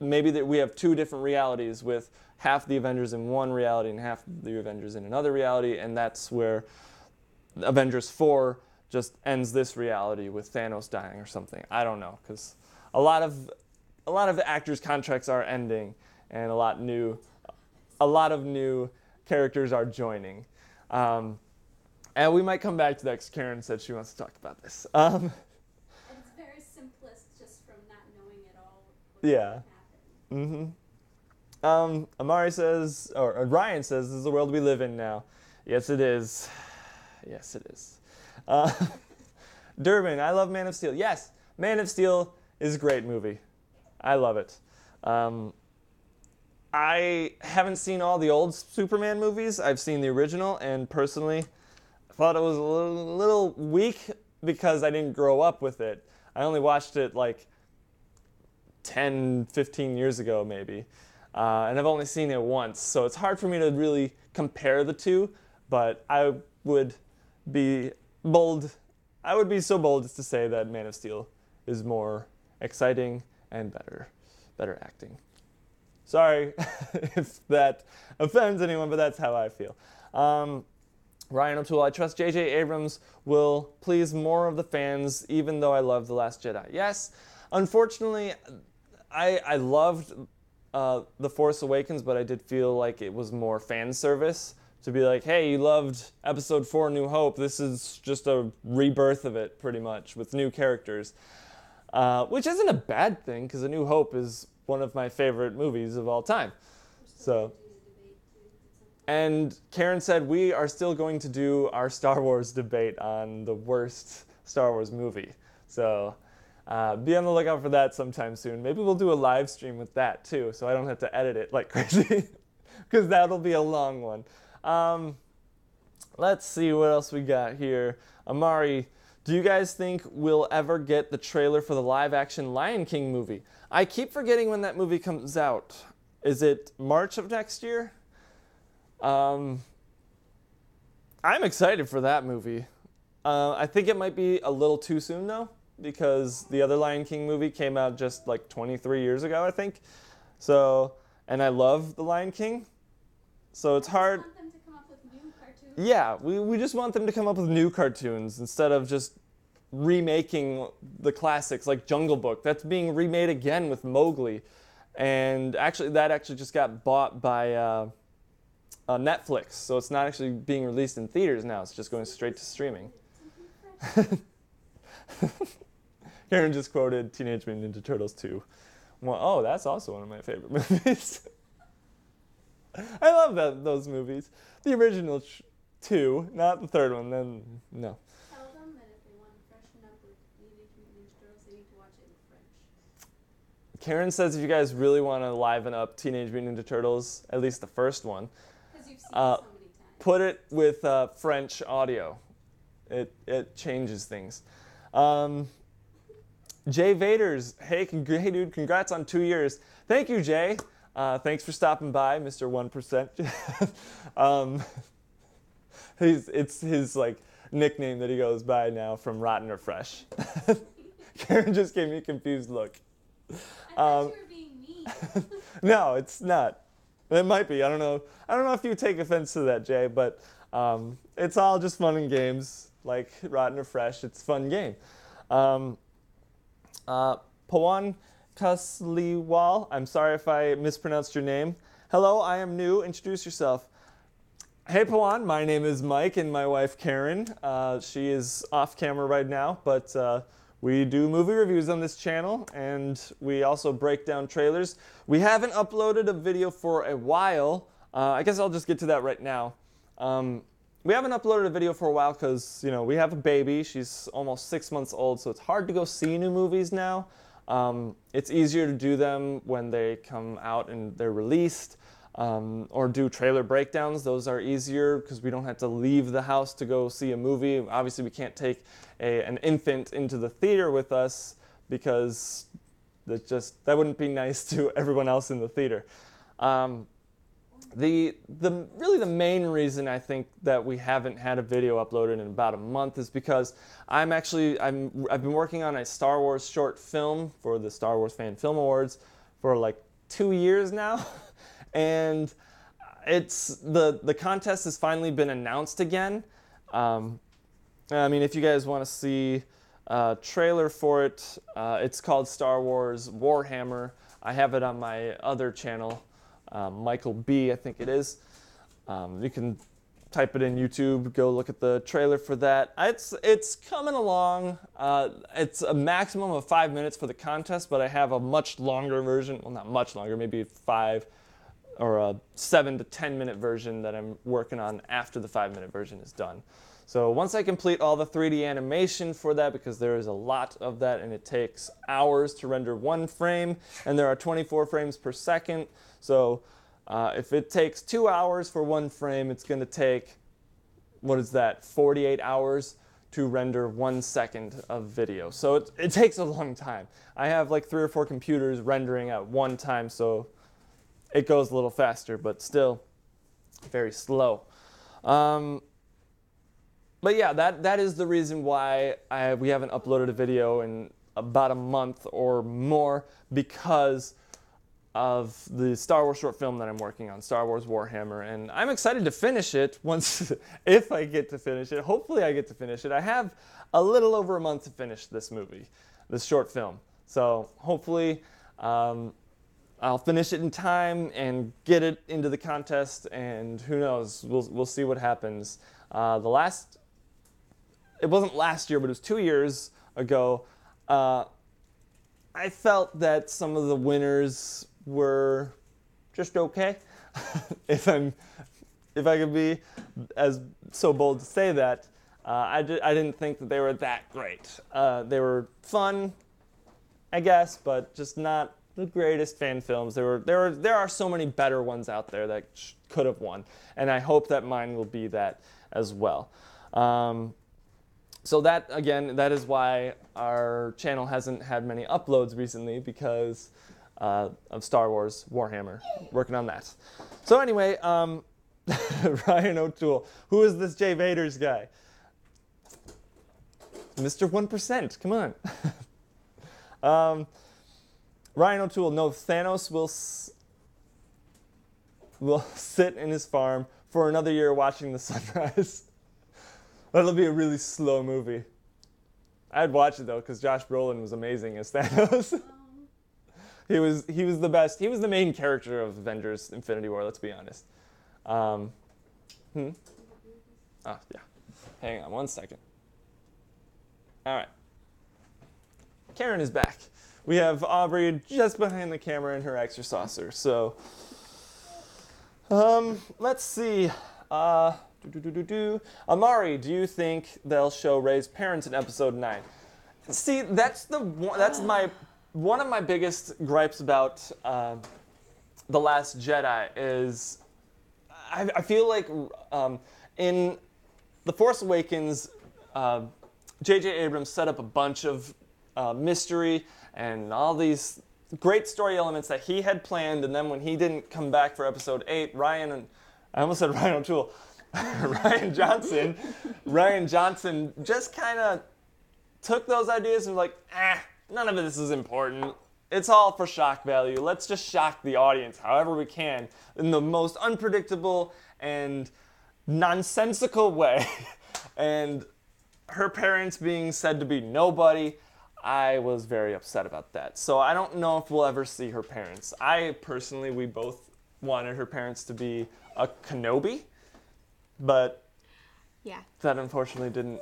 maybe that we have two different realities with half the Avengers in one reality and half the Avengers in another reality, and that's where Avengers 4 just ends this reality with Thanos dying or something. I don't know, because a lot of the actors' contracts are ending, and a lot of new characters are joining. And we might come back to that because Karen said she wants to talk about this. It's very simplest just from not knowing at all what's going to happen. Amari says, or Ryan says, this is the world we live in now. Yes, it is. Yes, it is. Durbin, I love Man of Steel. Yes, Man of Steel is a great movie. I love it. I haven't seen all the old Superman movies. I've seen the original, and personally, I thought it was a little weak because I didn't grow up with it. I only watched it like 10, 15 years ago maybe, and I've only seen it once, so it's hard for me to really compare the two, but I would be so bold as to say that Man of Steel is more exciting and better acting. Sorry if that offends anyone, but that's how I feel. Ryan O'Toole, I trust J.J. Abrams will please more of the fans, even though I love The Last Jedi. Yes, unfortunately, I loved The Force Awakens, but I did feel like it was more fan service to be like, hey, you loved Episode 4 New Hope. This is just a rebirth of it, pretty much, with new characters. Which isn't a bad thing, because A New Hope is one of my favorite movies of all time. So, and Karen said we are still going to do our Star Wars debate on the worst Star Wars movie. So be on the lookout for that sometime soon. Maybe we'll do a live stream with that too, so I don't have to edit it like crazy, because that'll be a long one. Let's see what else we got here. Amari Do you guys think we'll ever get the trailer for the live-action Lion King movie? I keep forgetting when that movie comes out. Is it March of next year? I'm excited for that movie. I think it might be a little too soon, though, because the other Lion King movie came out just like 23 years ago, I think. So, and I love the Lion King. So it's hard. Want them to come up with new cartoons? Yeah, we just want them to come up with new cartoons instead of just remaking the classics like Jungle Book. That's being remade again with Mowgli. And actually, that actually just got bought by Netflix. So it's not actually being released in theaters now. It's just going straight to streaming. Karen just quoted Teenage Mutant Ninja Turtles 2. Well, oh, that's also one of my favorite movies. I love those movies. The original 2, not the third one. Then no. Tell them that if they want to freshen up with Teenage Mutant Ninja Turtles, they need to watch it in French. Karen says if you guys really want to liven up Teenage Mutant Ninja Turtles, at least the first one, Because you've seen it so many times. put it with French audio. It changes things. Jay Vaders, hey dude, congrats on 2 years. Thank you, Jay. Thanks for stopping by, Mr. 1%. It's his like nickname that he goes by now from Rotten or Fresh. Karen just gave me a confused look. I thought you were being mean. No, it's not. It might be. I don't know. I don't know if you take offense to that, Jay, but it's all just fun and games, like Rotten or Fresh. It's a fun game. Pawan Kasliwal, I'm sorry if I mispronounced your name. Hello, I am new. Introduce yourself. Hey, Pawan. My name is Mike, and my wife Karen. She is off camera right now, but we do movie reviews on this channel, and we also break down trailers. We haven't uploaded a video for a while. I guess I'll just get to that right now. We haven't uploaded a video for a while because, you know, we have a baby. She's almost 6 months old, so it's hard to go see new movies now. It's easier to do them when they come out and they're released, or do trailer breakdowns. Those are easier because we don't have to leave the house to go see a movie. Obviously, we can't take an infant into the theater with us because that wouldn't be nice to everyone else in the theater. Really the main reason I think that we haven't had a video uploaded in about a month is because I've been working on a Star Wars short film for the Star Wars Fan Film Awards for like 2 years now, and the contest has finally been announced again. I mean, if you guys want to see a trailer for it, it's called Star Wars Warhammer. I have it on my other channel. Michael B, I think it is. You can type it in YouTube, go look at the trailer for that. It's coming along. It's a maximum of 5 minutes for the contest, but I have a much longer version. Well, not much longer, maybe 5 or a 7 to 10 minute version that I'm working on after the 5-minute version is done. So once I complete all the 3D animation for that, because there is a lot of that and it takes hours to render one frame, and there are 24 frames per second. So if it takes 2 hours for one frame, it's going to take, 48 hours to render 1 second of video. So it takes a long time. I have like 3 or 4 computers rendering at one time, so it goes a little faster, but still very slow. But yeah, that is the reason why we haven't uploaded a video in about a month or more, because of the Star Wars short film that I'm working on, Star Wars Warhammer, and I'm excited to finish it once, if I get to finish it. Hopefully I get to finish it. I have a little over a month to finish this movie, this short film. So hopefully I'll finish it in time and get it into the contest, and who knows, we'll see what happens. It wasn't last year, but it was 2 years ago. I felt that some of the winners were just okay. if I could be so bold to say that, I didn't think that they were that great. They were fun, I guess, but just not the greatest fan films. There are so many better ones out there that could have won, and I hope that mine will be that as well. So that, again, that is why our channel hasn't had many uploads recently, because of Star Wars Warhammer, working on that. So anyway, Ryan O'Toole, who is this Jay Vader's guy? Mr. 1%, come on. Ryan O'Toole, no, Thanos will sit in his farm for another year watching the sunrise. That'll be a really slow movie. I'd watch it though, because Josh Brolin was amazing as Thanos. He was the best. He was the main character of Avengers: Infinity War. Let's be honest. Oh yeah. Hang on one second. All right. Karen is back. We have Aubrey just behind the camera in her extra saucer. So, let's see. Amari, do you think they'll show Rey's parents in episode 9? See, that's one of my biggest gripes about The Last Jedi is I feel like in The Force Awakens, J.J. Abrams set up a bunch of mystery and all these great story elements that he had planned, and then when he didn't come back for episode 8, I almost said Ryan O'Toole, Ryan Johnson just kind of took those ideas and was like, none of this is important. It's all for shock value. Let's just shock the audience however we can in the most unpredictable and nonsensical way. And her parents being said to be nobody, I was very upset about that. So I don't know if we'll ever see her parents. We both wanted her parents to be a Kenobi, but yeah, that unfortunately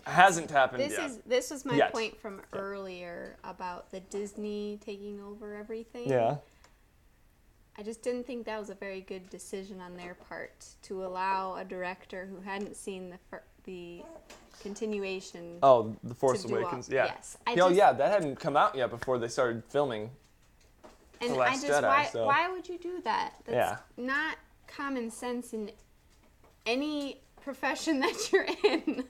hasn't happened yet. This was my point from earlier about the Disney taking over everything. Yeah. I just didn't think that was a very good decision on their part to allow a director who hadn't seen the continuation. Oh, The Force Awakens. Yeah. Yes. That hadn't come out yet before they started filming The Last Jedi. Why would you do that? That's not common sense in any profession that you're in.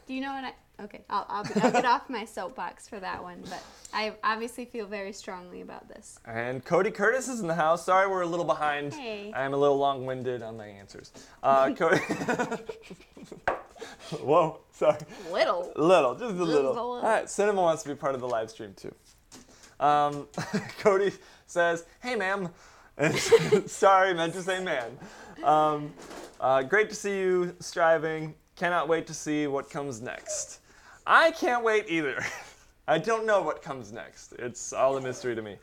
Do you know what Okay, I'll get off my soapbox for that one, but I obviously feel very strongly about this. And Cody Curtis is in the house. Sorry, we're a little behind. Hey. I'm a little long-winded on my answers. Cody. Whoa, sorry. Little, just a little. All right, Cinema wants to be part of the live stream too. Cody says, "Hey, ma'am." Sorry, meant to say man. Great to see you striving. Cannot wait to see what comes next. I can't wait either. I don't know what comes next. It's all a mystery to me.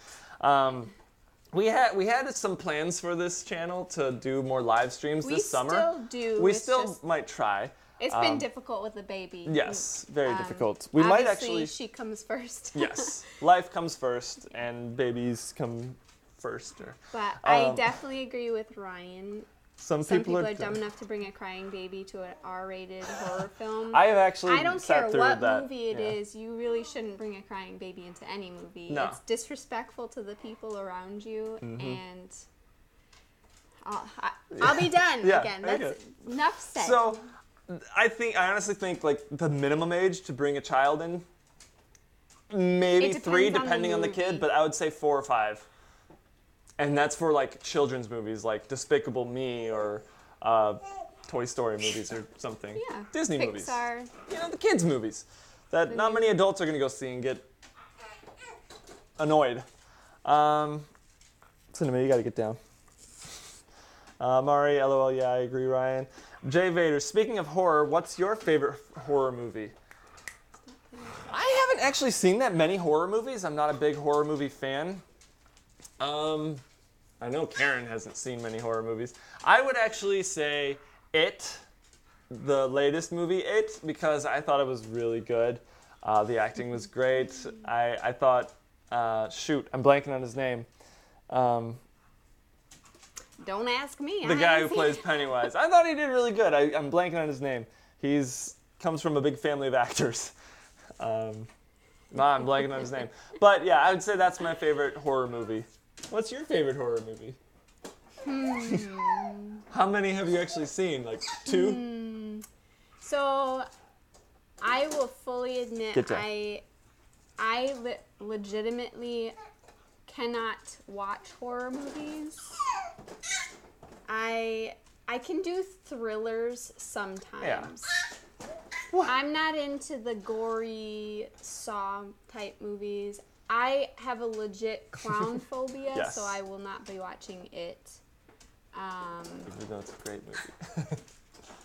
We had some plans for this channel to do more live streams this summer. We still do. We still might try. It's been difficult with the baby. Yes, very difficult. We might actually. She comes first. Yes, life comes first, and babies come first. But I definitely agree with Ryan. Some people are dumb enough to bring a crying baby to an R-rated horror film. I have actually. I don't care what movie it is. You really shouldn't bring a crying baby into any movie. No. It's disrespectful to the people around you, and I'll be done again. That's enough said. So, I honestly think like the minimum age to bring a child in, maybe 3, depending on the kid, but I would say 4 or 5. And that's for like children's movies like Despicable Me or Toy Story movies or something. Yeah. Disney movies. Pixar. You know, the kids' movies that not many adults are going to go see and get annoyed. Cinema, you got to get down. Mari, LOL, yeah, I agree, Ryan. Jay Vader, speaking of horror, what's your favorite horror movie? I haven't actually seen that many horror movies. I'm not a big horror movie fan. I know Karen hasn't seen many horror movies. I would actually say It, the latest movie, It, because I thought it was really good. The acting was great. I thought, I'm blanking on his name. Don't ask me. The guy who plays Pennywise. I thought he did really good. I'm blanking on his name. Comes from a big family of actors. I'm blanking on his name. But yeah, I would say that's my favorite horror movie. What's your favorite horror movie? How many have you actually seen? Like 2? So, I will fully admit Get down. I legitimately cannot watch horror movies. I can do thrillers sometimes. What? I'm not into the gory Saw type movies. I have a legit clown phobia, Yes. so I will not be watching it. Even though it's a great movie.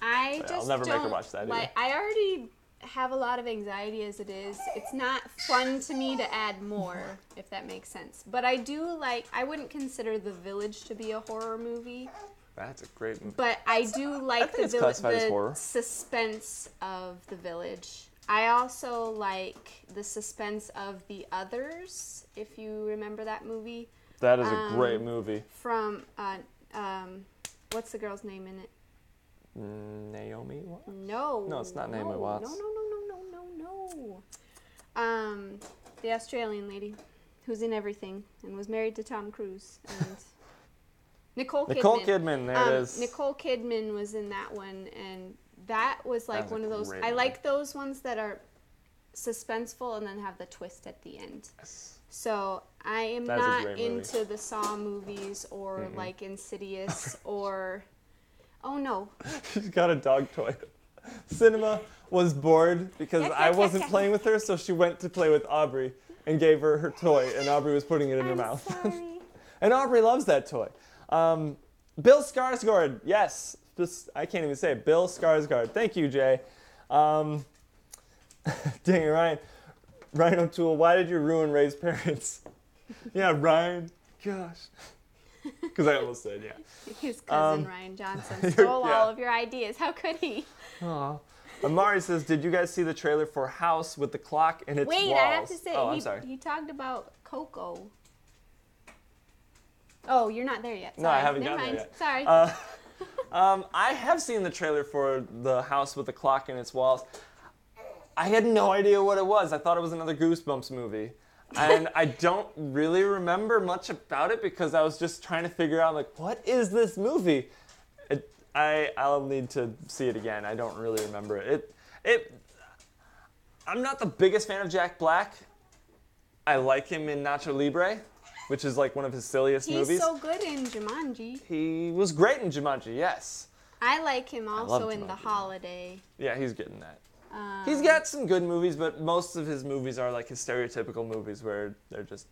I'll never make her watch that either. I already have a lot of anxiety as it is. It's not fun to me to add more, if that makes sense. But I do like, I wouldn't consider The Village to be a horror movie. That's a great movie. But I do like think it's classified as horror. the suspense of The Village. I also like the suspense of The Others, if you remember that movie. That is a great movie. From, what's the girl's name in it? Naomi Watts? No. No, it's not Naomi Watts. No. The Australian lady who's in everything and was married to Tom Cruise. And Nicole Kidman. Nicole Kidman, there it is. Nicole Kidman was in that one, and that was like one of those. great I movie. like those ones that are suspenseful and then have the twist at the end. Yes. So I am That is a not great movie. into the Saw movies or like Insidious or. Oh no. She's got a dog toy. Cinema was bored because I wasn't playing with her, so she went to play with Aubrey and gave her her toy, and Aubrey was putting it in her mouth. Sorry. And Aubrey loves that toy. Bill Skarsgård, yes. I can't even say it. Bill Skarsgård. Thank you, Jay. Dang it, Ryan O'Toole, why did you ruin Ray's parents? Yeah, Ryan. Gosh. Because I almost said, yeah. His cousin Ryan Johnson stole all of your ideas. How could he? Aw. Amari says, did you guys see the trailer for House with the clock and its Wait, walls? I have to say, I'm sorry. he talked about Coco. Oh, you're not there yet. Sorry. No, I haven't Never gotten mind. there yet. Sorry. I have seen the trailer for the House with the clock and its walls. I had no idea what it was. I thought it was another Goosebumps movie. And I don't really remember much about it because I was just trying to figure out, like, what is this movie? I'll need to see it again. I don't really remember it. I'm not the biggest fan of Jack Black. I like him in Nacho Libre, which is like one of his silliest movies. He's so good in Jumanji. He was great in Jumanji, yes. I like him also love in The Jumanji. Holiday. Yeah, he's getting that. He's got some good movies, but most of his movies are like his stereotypical movies where they're just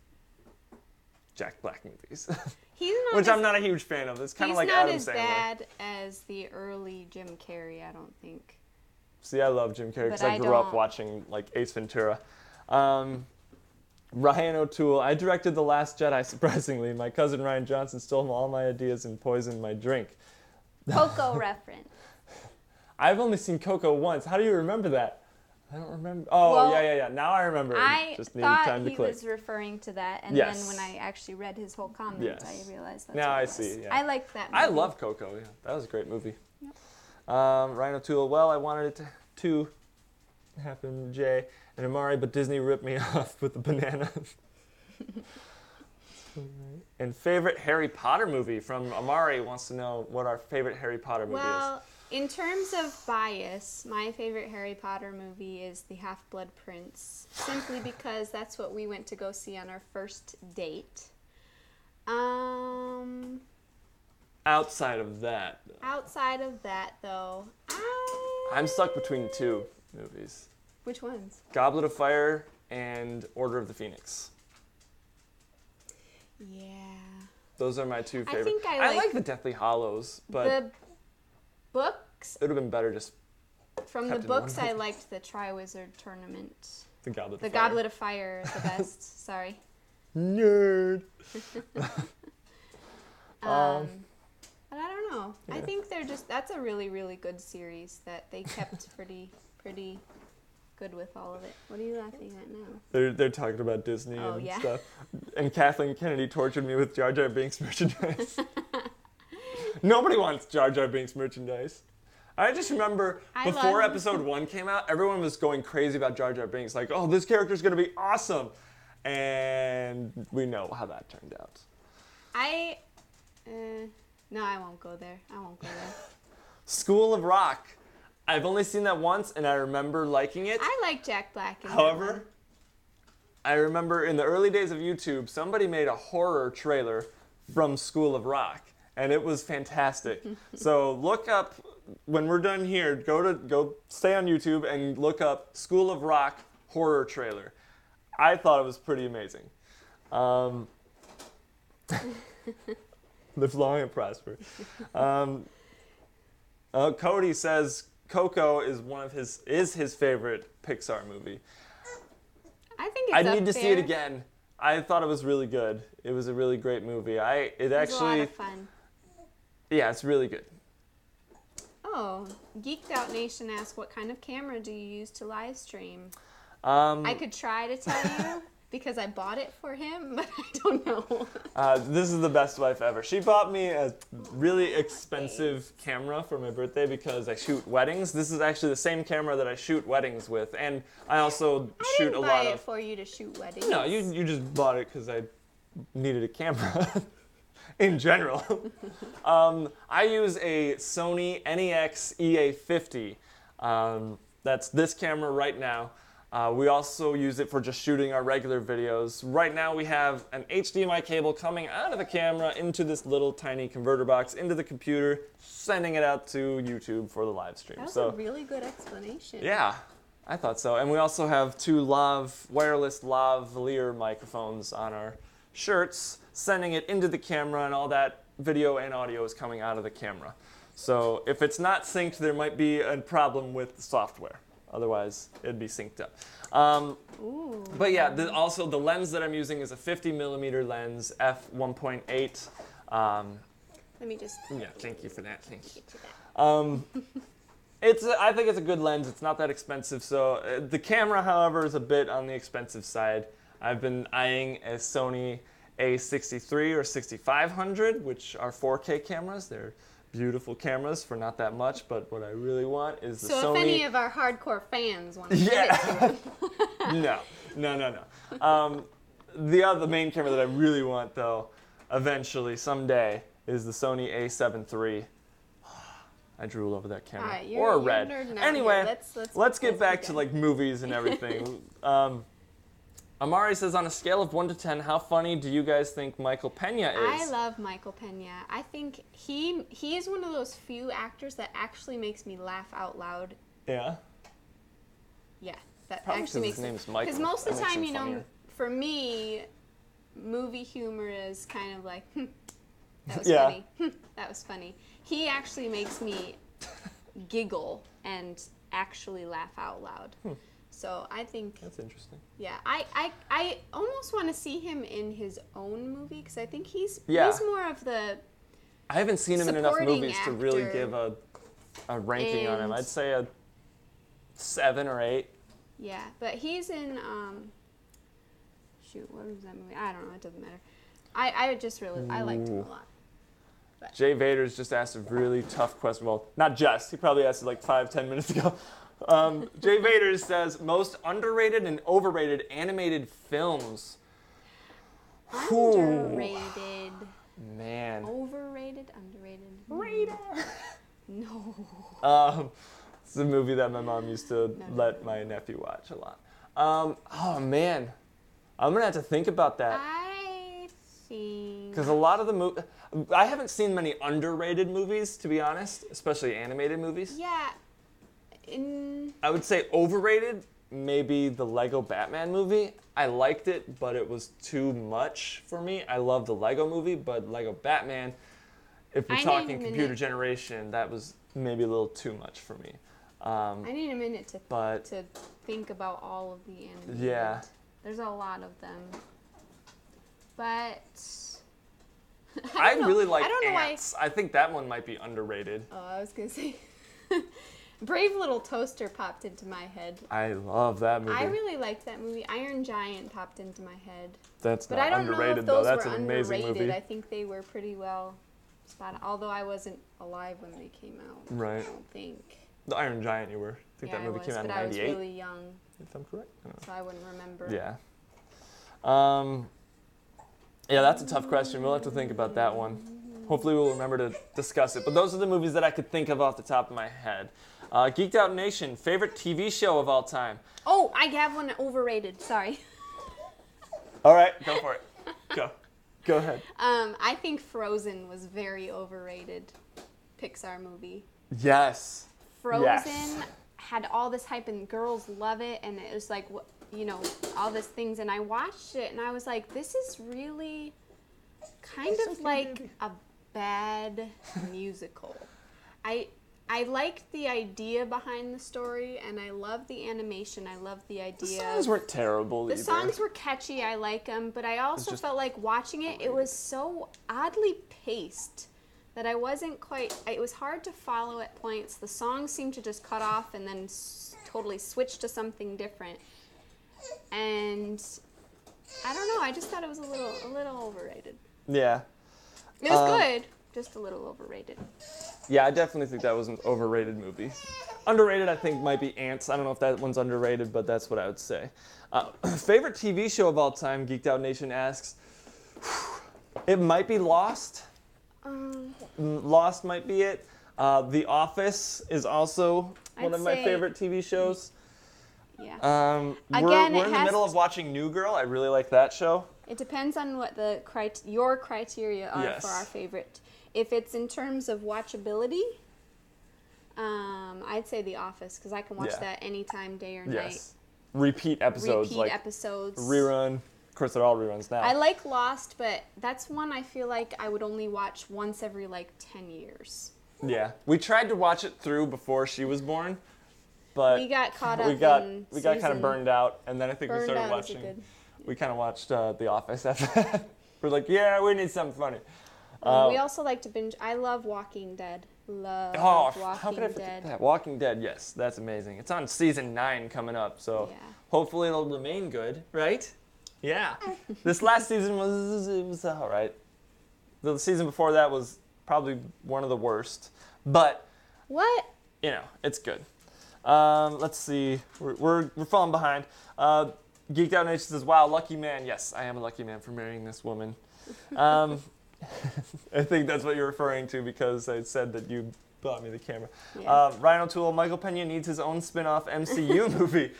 Jack Black movies. He's not Which as, I'm not a huge fan of. It's kind of like he's not Adam as Sandler. bad as the early Jim Carrey, I don't think. See, I love Jim Carrey because But I I grew up don't. watching like Ace Ventura. Ryan O'Toole, I directed The Last Jedi, surprisingly. My cousin Ryan Johnson stole all my ideas and poisoned my drink. Coco reference. I've only seen Coco once. How do you remember that? I don't remember. Oh, Well, yeah. Now I remember. I Just needed thought time to he click. was referring to that, and Yes. then when I actually read his whole comment, Yes. I realized that's Now what I it was. see, yeah. I liked that movie. I love Coco. Yeah, that was a great movie. Ryan O'Toole. Well, I wanted it to happen, Jay and Amari, but Disney ripped me off with the banana. And favorite Harry Potter movie from Amari wants to know what our favorite Harry Potter movie is. Well, in terms of bias, my favorite Harry Potter movie is The Half-Blood Prince, simply because that's what we went to go see on our first date. Outside of that, Outside of that, though, I'm stuck between two movies: Which ones? Goblet of Fire and Order of the Phoenix. Yeah. Those are my two I favorite. think I I like like the Deathly Hallows, but The books, it would have been better just from the kept in one books, movie. I liked the Triwizard Tournament. the Goblet The of Fire. Goblet of Fire, the best. Sorry. Nerd. But I don't know. I Yeah. think that's a really, really good series that they kept pretty good with all of it. What are you laughing at now? They're talking about Disney Oh, and yeah. stuff. And Kathleen Kennedy tortured me with Jar Jar Binks merchandise. Nobody wants Jar Jar Binks merchandise. I just remember I before love- episode 1 came out, everyone was going crazy about Jar Jar Binks. Like, oh, this character's going to be awesome. And we know how that turned out. No, I won't go there. School of Rock. I've only seen that once, and I remember liking it. I like Jack Black. In that However, one. I remember in the early days of YouTube, somebody made a horror trailer from School of Rock, and it was fantastic. So look up, when we're done here, go stay on YouTube and look up School of Rock horror trailer. I thought it was pretty amazing. Live long and prosper. Cody says Coco is his favorite Pixar movie. I think it's I up need to there. see it again. I thought it was really good. It was a really great movie. It It was actually, a lot of fun. yeah, it's really good. Oh, Geeked Out Nation asks, what kind of camera do you use to live stream? Um, I could try to tell you because I bought it for him, but I don't know. This is the best wife ever. She bought me a really expensive camera for my birthday because I shoot weddings. This is actually the same camera that I shoot weddings with, and I also I shoot didn't a buy lot it of. for you to shoot weddings. No, you just bought it because I needed a camera. In general. I use a Sony NEX EA50. That's this camera right now. We also use it for just shooting our regular videos. Right now we have an HDMI cable coming out of the camera into this little tiny converter box into the computer, sending it out to YouTube for the live stream. That was So, a really good explanation. yeah, I thought so. And we also have two wireless lavalier microphones on our shirts, sending it into the camera, and all that video and audio is coming out of the camera. So if it's not synced, there might be a problem with the software. Otherwise, it'd be synced up. Ooh. But yeah, also the lens that I'm using is a 50mm lens, f1.8. Let me just Yeah, thank you for that. Thank you. get to that. I think it's a good lens. It's not that expensive. So the camera, however, is a bit on the expensive side. I've been eyeing a Sony A63 or 6500, which are 4K cameras. They're beautiful cameras for not that much, but what I really want is the Sony. So if any of our hardcore fans want to give it to Yeah. No. The main camera that I really want, though, eventually, someday, is the Sony A7 III. I drool over that camera. All right, or a you're red. nerding out Anyway, here. let's get back begin. to like movies and everything. Amari says, on a scale of 1 to 10, how funny do you guys think Michael Pena is? I love Michael Pena. I think he is one of those few actors that actually makes me laugh out loud. Yeah. Yeah, that Probably actually makes his name's Michael. Because most of the That makes time, him you know, funnier. for me, movie humor is kind of like, that was Yeah. funny. That was funny. He actually makes me giggle and actually laugh out loud. So I think, That's interesting. yeah, I almost want to see him in his own movie because I think he's Yeah. more of the I haven't seen him in enough supporting movies to really actor. give a ranking on him. And- I'd say a 7 or 8. yeah, but he's in shoot, what was that movie? I don't know, it doesn't matter. I just really I liked him a lot. Jay Vader's just asked a really tough question. Well, not just. He probably asked it like 5-10 minutes ago. Jay Vader says, most underrated and overrated animated films. Underrated. Man. Overrated, underrated. No. It's a movie that my mom used to let my nephew watch a lot. Oh, man. I'm going to have to think about that. I think Because a lot of the I haven't seen many underrated movies, to be honest, especially animated movies. yeah. I would say overrated, maybe the Lego Batman movie. I liked it, but it was too much for me. I love the Lego movie, but Lego Batman, if we're I need talking a minute. computer generation, that was maybe a little too much for me. I need a minute But to think about all of the animated. yeah, There's a lot of them. But I don't know. really like I don't know why. Ants. I think that one might be underrated. Oh, I was gonna say Brave Little Toaster popped into my head. I love that movie. I really liked that movie. Iron Giant popped into my head. That's But not I don't underrated know if though. those That's were an amazing underrated. movie. I think they were pretty well spotted. Although I wasn't alive when they came out. Right. I don't think. The Iron Giant, you were. I think Yeah, that movie I was, came out in but I was '98. really young, If I'm correct. I don't know. so I wouldn't remember. Yeah. Yeah, that's a tough question. We'll have to think about that one. Hopefully we'll remember to discuss it. But those are the movies that I could think of off the top of my head. Geeked Out Nation, favorite TV show of all time. Oh, I have one overrated. Sorry. All right, go for it. Go ahead. I think Frozen was very overrated Pixar movie. Yes. Frozen had all this hype and girls love it, and it was like, you know, all these things. And I watched it, and I was like, this is really kind of like a bad musical. I liked the idea behind the story, and I love the animation. I love the idea. The songs weren't terrible either. The songs were catchy. I like them, but I also felt like watching it, it was so oddly paced that I wasn't quite, it was hard to follow at points. The songs seemed to just cut off and then totally switch to something different. And I don't know, I just thought it was a little overrated. Yeah. It was good, just a little overrated. Yeah, I definitely think that was an overrated movie. Underrated, I think, might be Ants. I don't know if that one's underrated, but that's what I would say. Favorite TV show of all time, Geeked Out Nation asks. It might be Lost. Lost might be it. The Office is also one of my favorite TV shows. Yeah. We're in the middle of watching New Girl. I really like that show. It depends on what your criteria are for our favorite. If it's in terms of watchability, I'd say The Office, because I can watch that anytime, day or night. Repeat episodes. Rerun. Of course, they're all reruns now. I like Lost, but that's one I feel like I would only watch once every 10 years. Yeah. We tried to watch it through before she was born, but we got caught up. We got kind of burned out, and then I think we started watching. We kind of watched The Office after that. We're like, yeah, we need something funny. We also like to binge. I love Walking Dead. How could I forget that? Walking Dead, yes, that's amazing. It's on season 9 coming up, so hopefully it'll remain good, right? Yeah. This last season was all right. The season before that was probably one of the worst, but it's good. Let's see. We're falling behind. Geeked Out Nation says, "Wow, lucky man." Yes, I am a lucky man for marrying this woman. I think that's what you're referring to because I said that you bought me the camera. Yeah. Ryan O'Toole, Michael Pena needs his own spin-off MCU movie.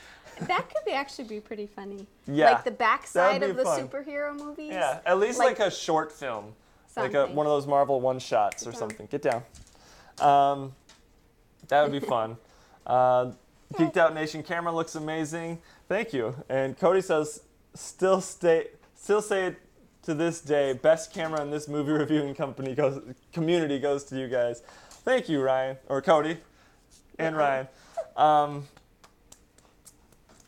That could actually be pretty funny. Yeah. Like the backside of the superhero movies. Yeah, at least like a short film. Something. Like one of those Marvel one-shots or something. Get down. That would be fun. Geeked Out Nation camera looks amazing. Thank you. And Cody says, still say it to this day, best camera in this movie reviewing community goes to you guys. Thank you, Ryan, or Cody, and Ryan.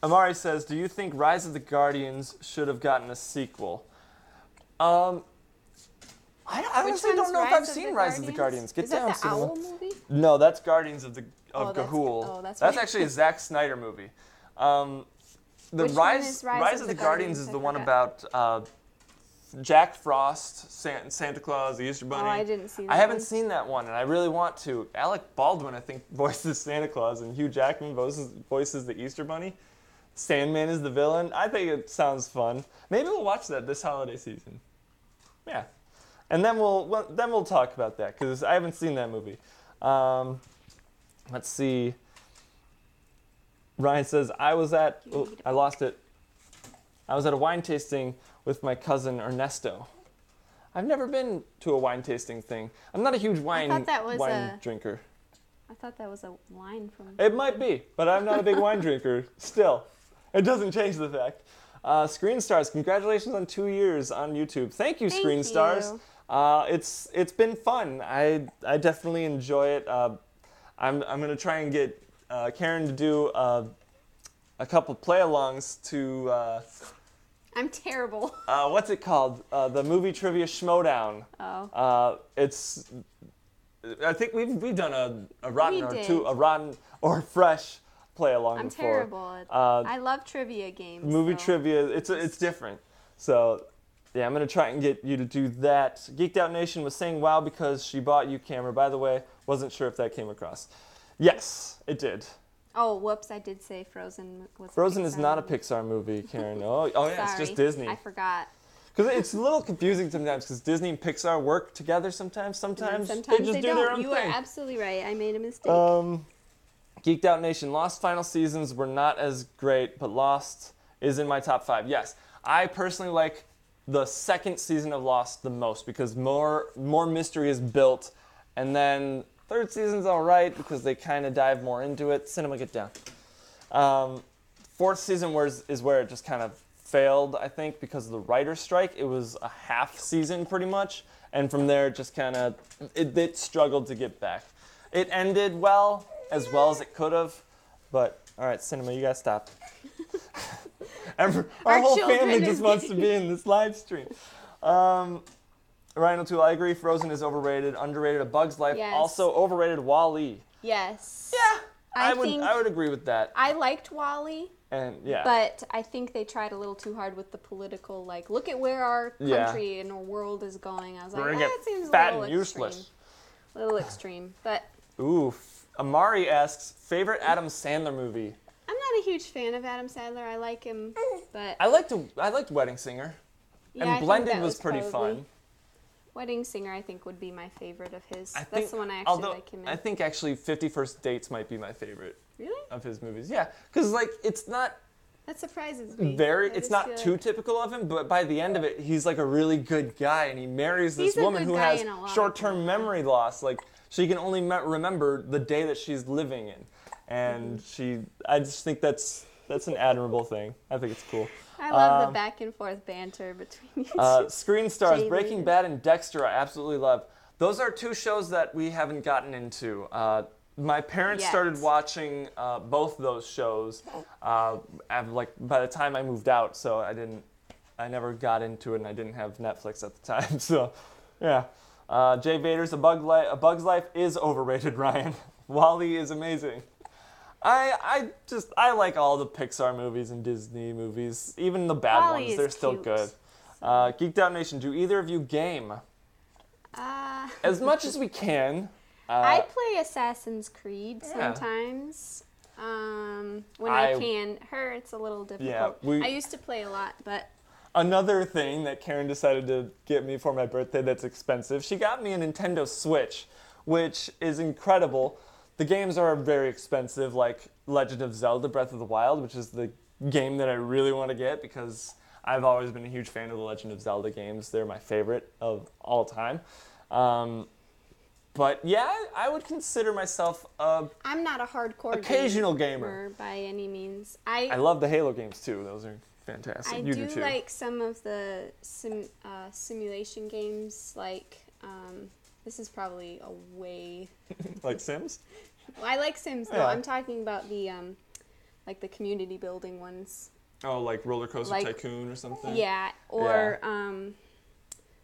Amari says, do you think Rise of the Guardians should have gotten a sequel? I honestly don't know if I've seen Rise of the Guardians. Get down, Is that the Owl movie? No, that's Guardians of Ga'Hoole. That's actually a Zack Snyder movie. The Rise of the Guardians is the one about Jack Frost, Santa Claus, the Easter Bunny. Oh, I didn't see that I haven't seen that one, and I really want to. Alec Baldwin, I think, voices Santa Claus, and Hugh Jackman voices the Easter Bunny. Sandman is the villain. I think it sounds fun. Maybe we'll watch that this holiday season. Yeah. And then we'll talk about that, because I haven't seen that movie. Let's see. Ryan says, I was at a wine tasting with my cousin Ernesto. I've never been to a wine tasting thing. I'm not a huge wine drinker. I thought that was a line from... It might be, but I'm not a big wine drinker. Still, it doesn't change the fact. Screen Stars, congratulations on 2 years on YouTube. Thank you, Screen Stars. It's been fun. I definitely enjoy it. I'm gonna try and get Karen to do a couple play-alongs to. I'm terrible. What's it called? The movie trivia Schmodown. Oh. I think we've done a rotten or fresh play-along before. I'm terrible at. I love trivia games. Movie trivia, it's different. So. Yeah, I'm going to try and get you to do that. Geeked Out Nation was saying wow because she bought you camera. By the way, wasn't sure if that came across. Yes, it did. Oh, whoops, I did say Frozen was Frozen is not a Pixar movie, Karen. Oh yeah, it's just Disney. I forgot. Because it's a little confusing sometimes because Disney and Pixar work together sometimes. Sometimes they just do don't. their own You thing. are absolutely right. I made a mistake. Geeked Out Nation, Lost final seasons were not as great, but Lost is in my top 5. Yes, I personally like the second season of Lost the most because more mystery is built, and then third season's all right because they kind of dive more into it. Cinema, get down. Fourth season is where it just kind of failed, I think, because of the writer's strike. It was a half season pretty much, and from there it just kind of it struggled to get back. It ended well as it could have, but all right, Cinema, you gotta stop. Our whole family just wants to be in this live stream. Ryan O'Toole, I agree. Frozen is overrated, underrated. A Bug's Life, Yes. also overrated. Wall-E. Yes. Yeah, I think would agree with that. I liked Wall-E. And yeah, But I think they tried a little too hard with the political, like, look at where our country and our world is going. I was we're like, gonna it get seems fat a little and useless. extreme. A little extreme. But Oof. Amari asks, favorite Adam Sandler movie? I'm not a huge fan of Adam Sandler. I like him, but I liked Wedding Singer, yeah, I and think Blended that was pretty probably- fun. Wedding Singer, I think, would be my favorite of his. I That's think, the one I actually although, like him in. I think actually 51st Dates might be my favorite Really? of his movies. Yeah, because like it's not That surprises me. it's just not feel too like- typical of him, but by the end of it, he's like a really good guy, and he marries this He's a woman good who guy has in a lot of short-term things. memory loss. Like she can only remember the day that she's living in, and I just think that's an admirable thing. I think it's cool. I love the back and forth banter between you two. Screen Stars, Jay Breaking Lee. Bad and Dexter, I absolutely love. Those are two shows that we haven't gotten into. My parents Yet. started watching both those shows by the time I moved out, so I never got into it, and I didn't have Netflix at the time. So, yeah. Jay Vader's A Bug's Life is overrated, Ryan. Wall-E is amazing. I like all the Pixar movies and Disney movies, even the bad Wall-E ones. is They're still cute. good. Geeked Out Nation, do either of you game? As much as we can. I play Assassin's Creed Yeah. sometimes. When I can. It's a little difficult. Yeah, I used to play a lot, but Another thing that Karen decided to get me for my birthday that's expensive, she got me a Nintendo Switch, which is incredible. The games are very expensive, like Legend of Zelda Breath of the Wild, which is the game that I really want to get because I've always been a huge fan of the Legend of Zelda games. They're my favorite of all time. But yeah, I would consider myself a I'm not a hardcore occasional gamer. by any means. I love the Halo games too. Those are fantastic. I You do too. like some of the simulation games, like this is probably a way. Like Sims? Well, I like Sims though. Yeah. I'm talking about the like the community building ones. Oh, like Roller Coaster Like- Tycoon or something? Yeah, or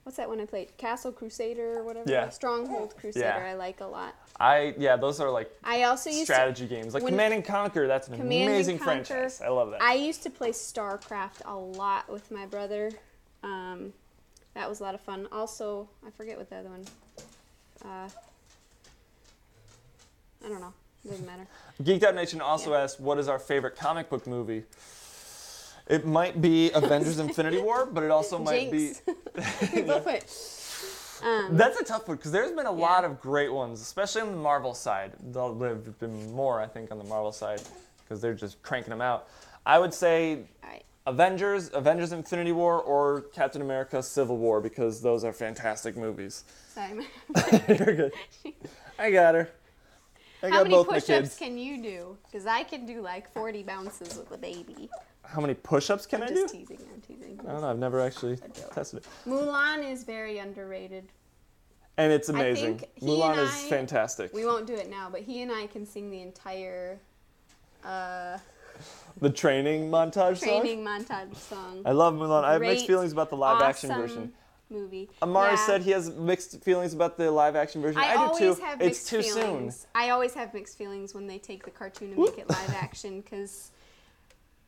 what's that one I played? Castle Crusader or whatever. Yeah. Stronghold Crusader. Yeah. I like a lot. Those are like I also used strategy games. Like when- Command and Conquer, that's an Command and amazing Conquer. franchise. I love that. I used to play StarCraft a lot with my brother. That was a lot of fun. Also, I forget what the other one. I don't know. It doesn't matter. Geeked Out Nation also asked, what is our favorite comic book movie? It might be Avengers Infinity War, but it also might Jinx. be... We both went. That's a tough one, because there's been a lot of great ones, especially on the Marvel side. There'll have been more, I think, on the Marvel side, because they're just cranking them out. I would say Alright. Avengers Infinity War, or Captain America Civil War, because those are fantastic movies. Sorry. You're good. I got her. I How got many both my push-ups kids. can you do? Because I can do like 40 bounces with a baby. How many push-ups can I'm I just do? teasing. I'm teasing. I don't know. I've never actually joke. tested it. Mulan is very underrated. And it's amazing. think he Mulan and is I- fantastic. We won't do it now, but he and I can sing the entire The training montage song. training montage song. I love Mulan. I have mixed Great, feelings about the live-action awesome version. movie. Amari Yeah. said he has mixed feelings about the live-action version. I do always too. have It's mixed too feelings. I always have mixed feelings when they take the cartoon and make it live action because,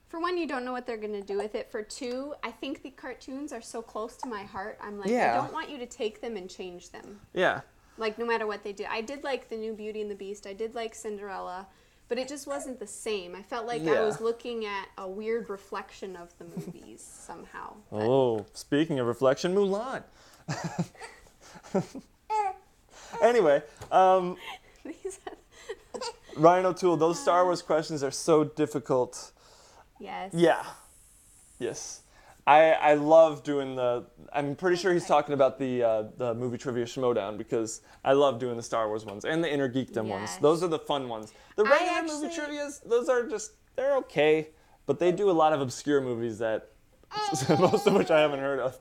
for one, you don't know what they're going to do with it. For two, I think the cartoons are so close to my heart. I'm like, Yeah. I don't want you to take them and change them. soon. Yeah. Like, no matter what they do. I did like the new Beauty and the Beast. I did like Cinderella. but it just wasn't the same. I felt like I Yeah. was looking at a weird reflection of the movies somehow. But Oh, speaking of reflection, Mulan. Anyway, these Ryan O'Toole, those Star Wars questions are so difficult. yes. Yeah. Yes. I love doing I'm pretty sure he's talking about the movie trivia schmodown, because I love doing the Star Wars ones and the Inner Geekdom ones. Yes. Those are the fun ones. The regular movie trivias, those are just, they're okay, but they do a lot of obscure movies that most of which I haven't heard of.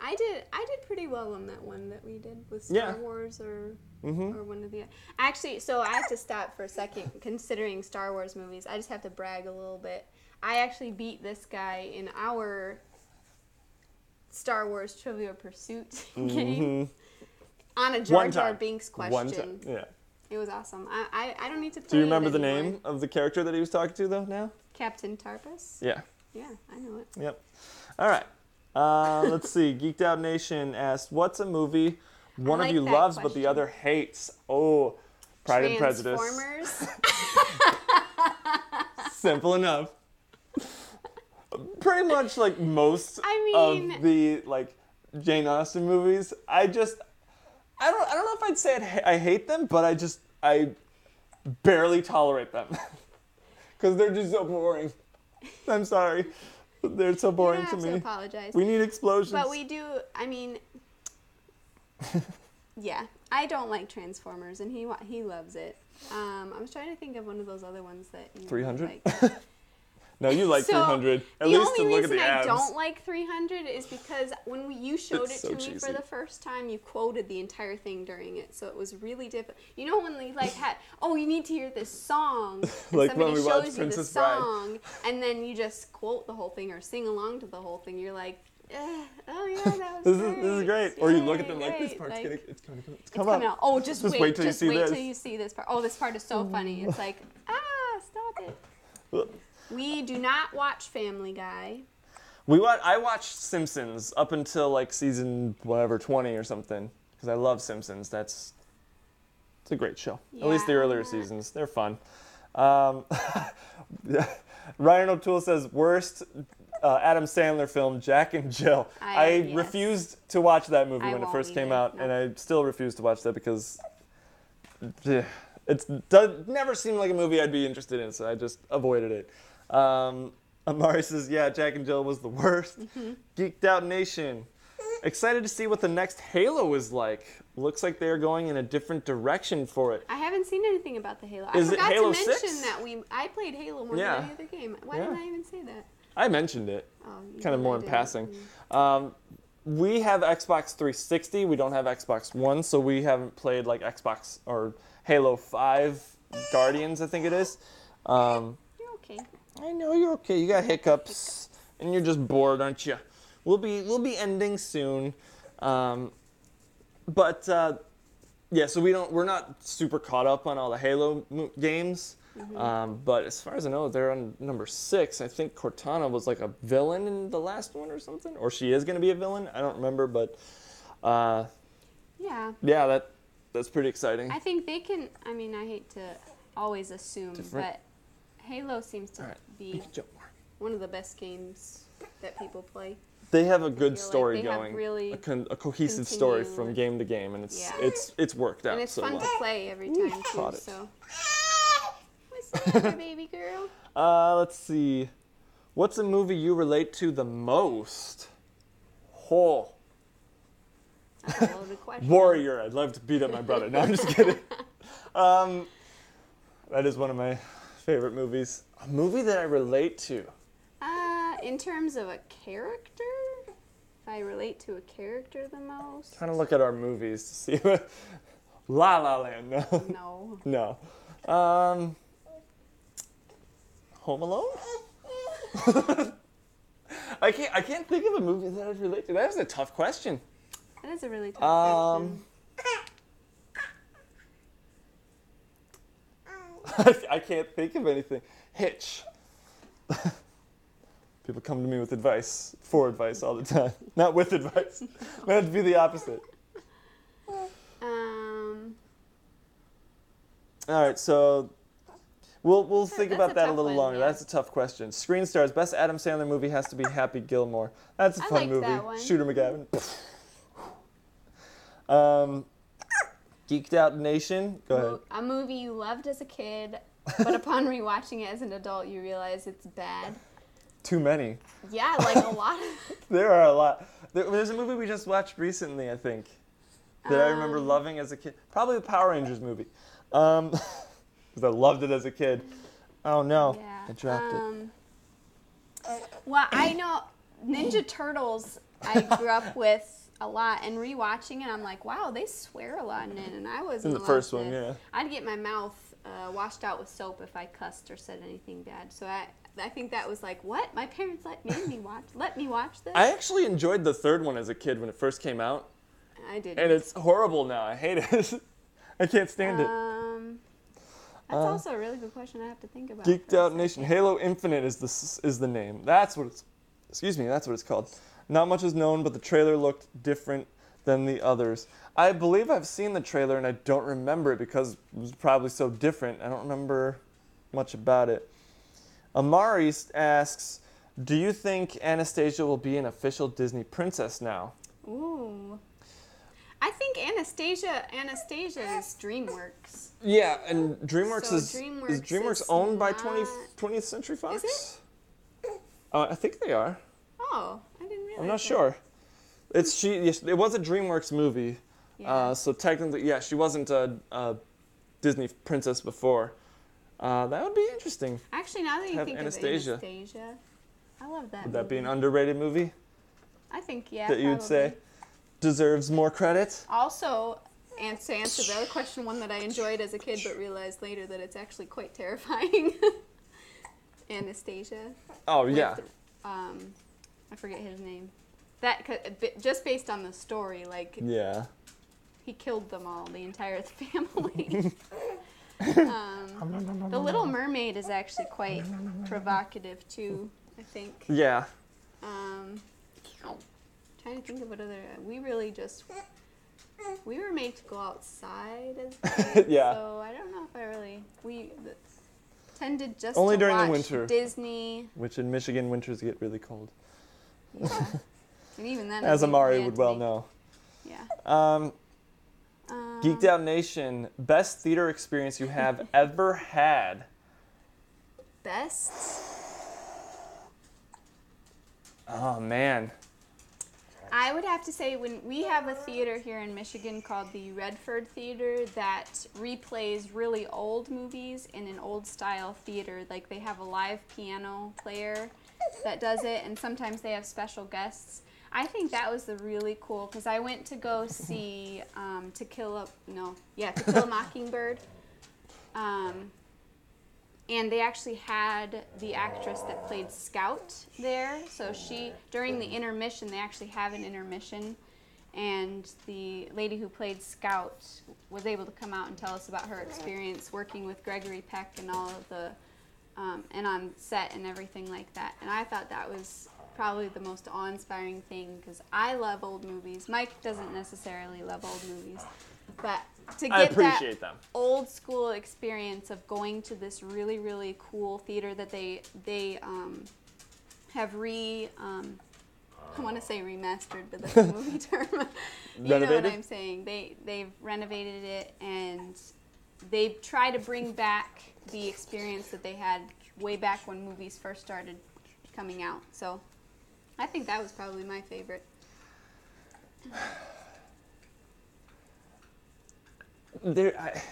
I did pretty well on that one that we did with Star Yeah. Wars or one of the actually. So I have to stop for a second. Considering Star Wars movies, I just have to brag a little bit. I actually beat this guy in our Star Wars Trivia Pursuit game on a Jar One Jar time. Binks question. One time, yeah. It was awesome. I don't need to play Do you remember it the anymore. name of the character that he was talking to, though, now? Captain Tarpus? Yeah. Yeah, I know it. Yep. All right. Let's see. Geeked Out Nation asked, what's a movie one of like you that loves but the question. other hates? Oh, Pride and Prejudice. Transformers. Simple enough. Pretty much like most I mean- of the like Jane Austen movies. I don't know if I'd say I hate them, but I barely tolerate them. Because they're just so boring. I'm sorry. They're so You boring don't to have me. to apologize. We need explosions. But we do, I mean, yeah, I don't like Transformers, and he loves it. I was trying to think of one of those other ones that you 300? Like. No, you like So, 300. At the least to only look at reason the I abs. don't like 300 is because when you showed It's it so to me cheesy. for the first time, you quoted the entire thing during it, so it was really difficult. You know when they like had, oh, you need to hear this song, and Like somebody when we watched shows you the Princess Bride. song, and then you just quote the whole thing or sing along to the whole thing. You're like, oh yeah, that was This is great. Or you look at them like, this great. part's Like, gonna, it's it's come up. coming out. Oh, just wait till you see this. till you see this part. Oh, this part is so funny. It's like, stop it. We do not watch Family Guy. I watched Simpsons up until like season whatever 20 or something, because I love Simpsons. It's a great show. At least the Yeah. earlier seasons, they're fun. Ryan O'Toole says worst Adam Sandler film, Jack and Jill. I Yes. refused to watch that movie I when it won't first came either, out, no. and I still refuse to watch that because never seemed like a movie I'd be interested in, so I just avoided it. Amari says, yeah, Jack and Jill was the worst. Mm-hmm. Geeked Out Nation. Excited to see what the next Halo is like. Looks like they're going in a different direction for it. I haven't seen anything about the Halo. Is I it forgot Halo to mention 6? that I played Halo more Yeah. than any other game. Why Yeah. didn't I even say that? I mentioned it, Oh, you kind of did, more I in didn't. passing. We have Xbox 360. We don't have Xbox One, so we haven't played like Xbox or Halo 5 Guardians, I think it is. You're okay. I know you're okay. You got hiccups, and you're just bored, aren't you? We'll be ending soon, but yeah. So we're not super caught up on all the Halo games, but as far as I know, they're on number 6. I think Cortana was like a villain in the last one or something, or she is going to be a villain. I don't remember, but Yeah. yeah, that's pretty exciting. I think they can. I mean, I hate to always assume, Different. but Halo seems to All right, be we can jump more. one of the best games that people play. They have a good feel like story they have going, really a cohesive story continue- from game to game, and Yeah. it's worked out And it's so fun well. to play every time, too, caught it. so. What's the matter, baby girl? Let's see. What's a movie you relate to the most? Oh, That's a loaded question. Warrior. I'd love to beat up my brother. No, I'm just kidding. That is one of my favorite movies. A movie that I relate to. In terms of a character, if I relate to a character the most, Trying to look at our movies to see what. La La Land. No. no. No. Home Alone? I can't think of a movie that I'd relate to. That was a tough question. That is a really tough question. I can't think of anything. Hitch. People come to me with advice, for advice all the time. Not with advice. That'd be the opposite. All right, so We'll think that's about a that a tough little one, longer. yeah. That's a tough question. Screen stars. Best Adam Sandler movie has to be Happy Gilmore. That's a I fun like movie. that one. Shooter McGavin. Geeked Out Nation. Go ahead. A movie you loved as a kid, but upon rewatching it as an adult, you realize it's bad. Too many. Yeah, like a lot of. There are a lot. There's a movie we just watched recently, I think, that I remember loving as a kid. Probably the Power Rangers movie. Because I loved it as a kid. Oh no, Yeah. I dropped it. Well, I know Ninja Turtles I grew up with a lot, and rewatching it, I'm like, wow, they swear a lot in it, and I wasn't In the allowed first to- one, yeah. I'd get my mouth washed out with soap if I cussed or said anything bad. So I think that was like, what? My parents let me watch this? I actually enjoyed the third one as a kid when it first came out, I didn't. and it's horrible now. I hate it. I can't stand it. That's also a really good question I have to think about. Geeked for a Out Nation. second. Halo Infinite is the name. That's what it's. That's what it's called. Not much is known, but the trailer looked different than the others. I believe I've seen the trailer and I don't remember it because it was probably so different. I don't remember much about it. Amari asks, do you think Anastasia will be an official Disney princess now? Ooh. I think Anastasia is DreamWorks. Yeah, and DreamWorks So is DreamWorks is owned by not- 20th Century Fox? Is I think they are. Oh, I didn't realize. I'm not that. sure. Yes, it was a DreamWorks movie. Yeah. So technically, yeah, she wasn't a Disney princess before. That would be interesting. Actually, now that you have think Anastasia. of Anastasia, I love that. Would that be an movie. underrated movie I think yeah. that you would say probably. deserves more credit? Also, and to answer the other question, one that I enjoyed as a kid but realized later that it's actually quite terrifying. Anastasia. Oh with, yeah. I forget his name. Just based on the story, like Yeah. he killed them all, the entire family. The Little Mermaid is actually quite provocative too, I think. Yeah. Trying to think of what other. We were made to go outside as kids, Yeah. so I don't know if we tended just Only to during the watch winter. Disney. Which in Michigan winters get really cold, Yeah. And even then, as it Amari ran would to well me. know. Yeah. Geeked Out Nation, best theater experience you have ever had? Best. Oh man. I would have to say when we have a theater here in Michigan called the Redford Theater that replays really old movies in an old style theater. Like they have a live piano player that does it, and sometimes they have special guests. I think that was the really cool because I went to go see To Kill a Mockingbird. And they actually had the actress that played Scout there. So during the intermission, they actually have an intermission. And the lady who played Scout was able to come out and tell us about her experience working with Gregory Peck and all of the, and on set and everything like that. And I thought that was probably the most awe-inspiring thing because I love old movies. Mike doesn't necessarily love old movies. But to I get appreciate that them. old school experience of going to this really, really cool theater that they have I want to say remastered, but that's a movie term. You know what Renovated? I'm saying. They've renovated it and they try to bring back the experience that they had way back when movies first started coming out. So I think that was probably my favorite. I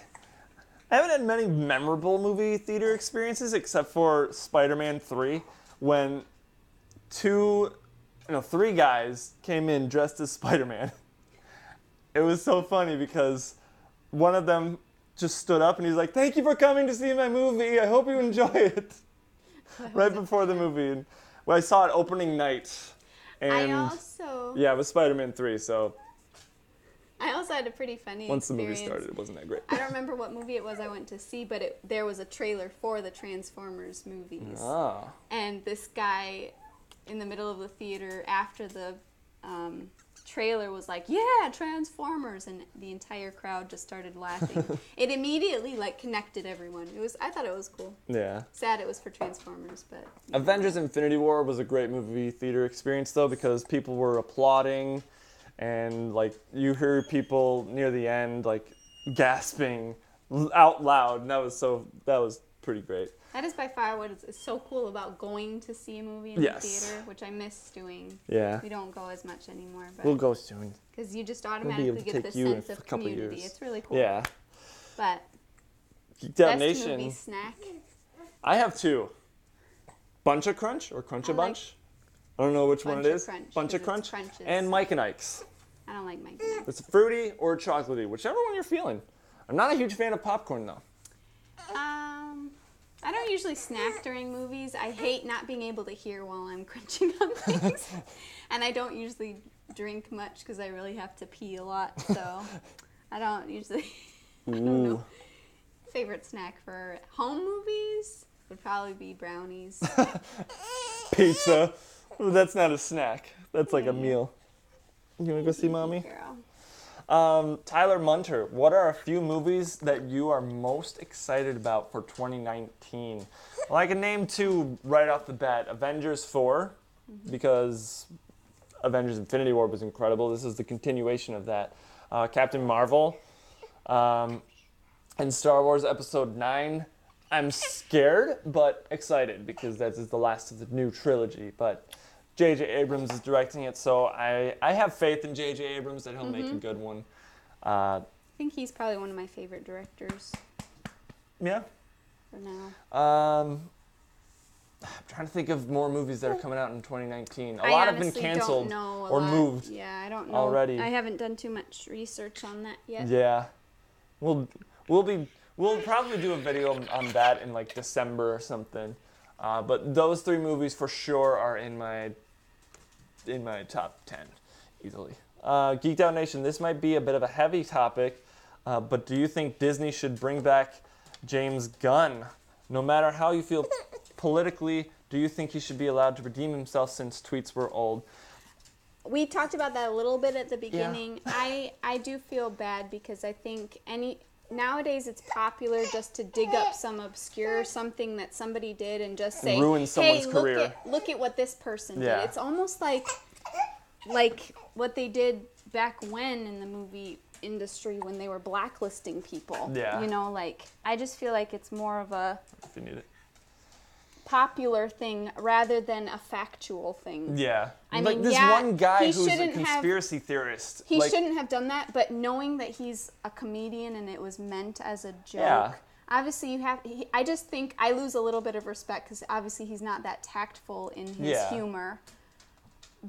haven't had many memorable movie theater experiences except for Spider-Man 3 when three guys came in dressed as Spider-Man. It was so funny because one of them just stood up and he's like, "Thank you for coming to see my movie. I hope you enjoy it." Right before the movie. And, I saw it opening night. And yeah, it was Spider-Man 3, so I also had a pretty funny once the movie experience. started, it wasn't that great. I don't remember what movie it was I went to see, but there was a trailer for the Transformers movies. Ah. And this guy in the middle of the theater after the trailer was like, yeah, Transformers, and the entire crowd just started laughing. It immediately like connected everyone. I thought it was cool. Yeah. Sad it was for Transformers, but Avengers Infinity War was a great movie theater experience though, because people were applauding, and like you hear people near the end like gasping out loud, and that was pretty great. that is by far what is so cool about going to see a movie in Yes. the theater, which I miss doing. Yeah. We don't go as much anymore, but We'll go soon. because you just able automatically to get take this you in sense a of couple community. years. It's really cool. Yeah. But Geeked Out best Nation. movie snack. I have two. Bunch of Crunch or Crunch a I like Bunch. I don't know which one Bunch it of is. Crunch, Bunch of 'cause it's Crunch. crunches. And Mike and Ike's. I don't like Mike. It's fruity or chocolatey, whichever one you're feeling. I'm not a huge fan of popcorn though. I don't usually snack during movies. I hate not being able to hear while I'm crunching on things. And I don't usually drink much because I really have to pee a lot. So I don't usually, I don't know. Favorite snack for home movies would probably be brownies. Pizza. Well, that's not a snack. That's like a meal. You want to go see Mommy? Girl. Tyler Munter, what are a few movies that you are most excited about for 2019? Well, I can name two right off the bat. Avengers 4, because Avengers Infinity War was incredible. This is the continuation of that. Captain Marvel, and Star Wars Episode 9. I'm scared, but excited, because that is the last of the new trilogy. But J.J. Abrams is directing it, so I have faith in J.J. Abrams that he'll make a good one. I think he's probably one of my favorite directors Yeah. for now. I'm trying to think of more movies that are coming out in 2019. A I lot have been honestly canceled don't know a or lot. moved. Yeah, I don't know. already. I haven't done too much research on that yet. Yeah. We'll probably do a video on that in like December or something. But those three movies for sure are in my top 10 easily. Geeked Out Nation, this might be a bit of a heavy topic, but do you think Disney should bring back James Gunn? No matter how you feel politically, do you think he should be allowed to redeem himself since tweets were old? We talked about that a little bit at the beginning. Yeah. I do feel bad because I think nowadays it's popular just to dig up some obscure something that somebody did and just say, ruin someone's hey, career. Look at what this person Yeah. did. It's almost like what they did back when in the movie industry when they were blacklisting people. Yeah. You know, I just feel like it's more of a If you need it. popular thing rather than a factual thing. Yeah. I like mean, this yeah, one guy he who's a shouldn't have- conspiracy theorist. He like, shouldn't have done that, but knowing that he's a comedian and it was meant as a joke, Yeah. obviously I just think I lose a little bit of respect because obviously he's not that tactful in his humor.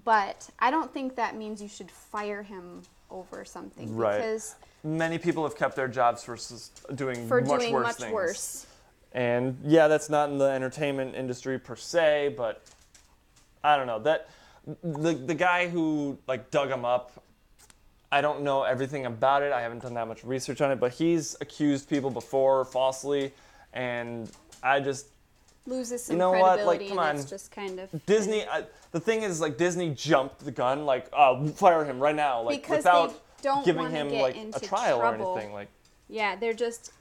But I don't think that means you should fire him over something. Right. Because many people have kept their jobs versus doing for much doing worse much things. worse. And yeah, that's not in the entertainment industry per se, but I don't know. That the guy who like dug him up, I don't know everything about it. I haven't done that much research on it, but he's accused people before falsely, and I just Loses some You know what? credibility, Like, come and on. it's just kind of Disney. The thing is, like Disney jumped the gun, like fire him right now, like because without they don't giving wanna him get like into a trial trouble. or anything. Like Yeah, they're just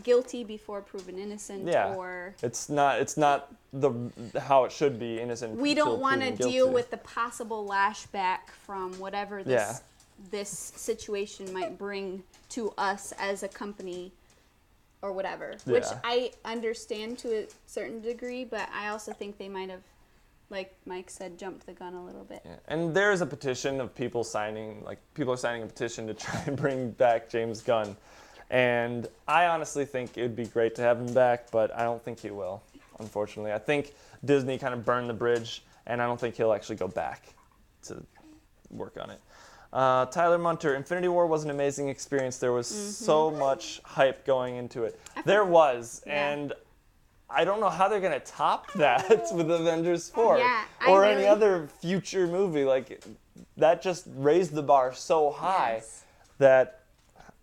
guilty before proven innocent, Yeah. or it's not the how it should be, innocent. we until don't want to proven deal guilty. with the possible lashback from whatever this situation might bring to us as a company or whatever. Which Yeah. I understand to a certain degree, but I also think they might have, like Mike said, jumped the gun a little bit. Yeah. And there is a petition of people signing, like people are signing a petition to try and bring back James Gunn. And I honestly think it would be great to have him back, but I don't think he will, unfortunately. I think Disney kind of burned the bridge, and I don't think he'll actually go back to work on it. Tyler Munter, Infinity War was an amazing experience. There was so much hype going into it. There was, and I don't know how they're going to top that with Avengers 4 or any other future movie. Like, that just raised the bar so high that...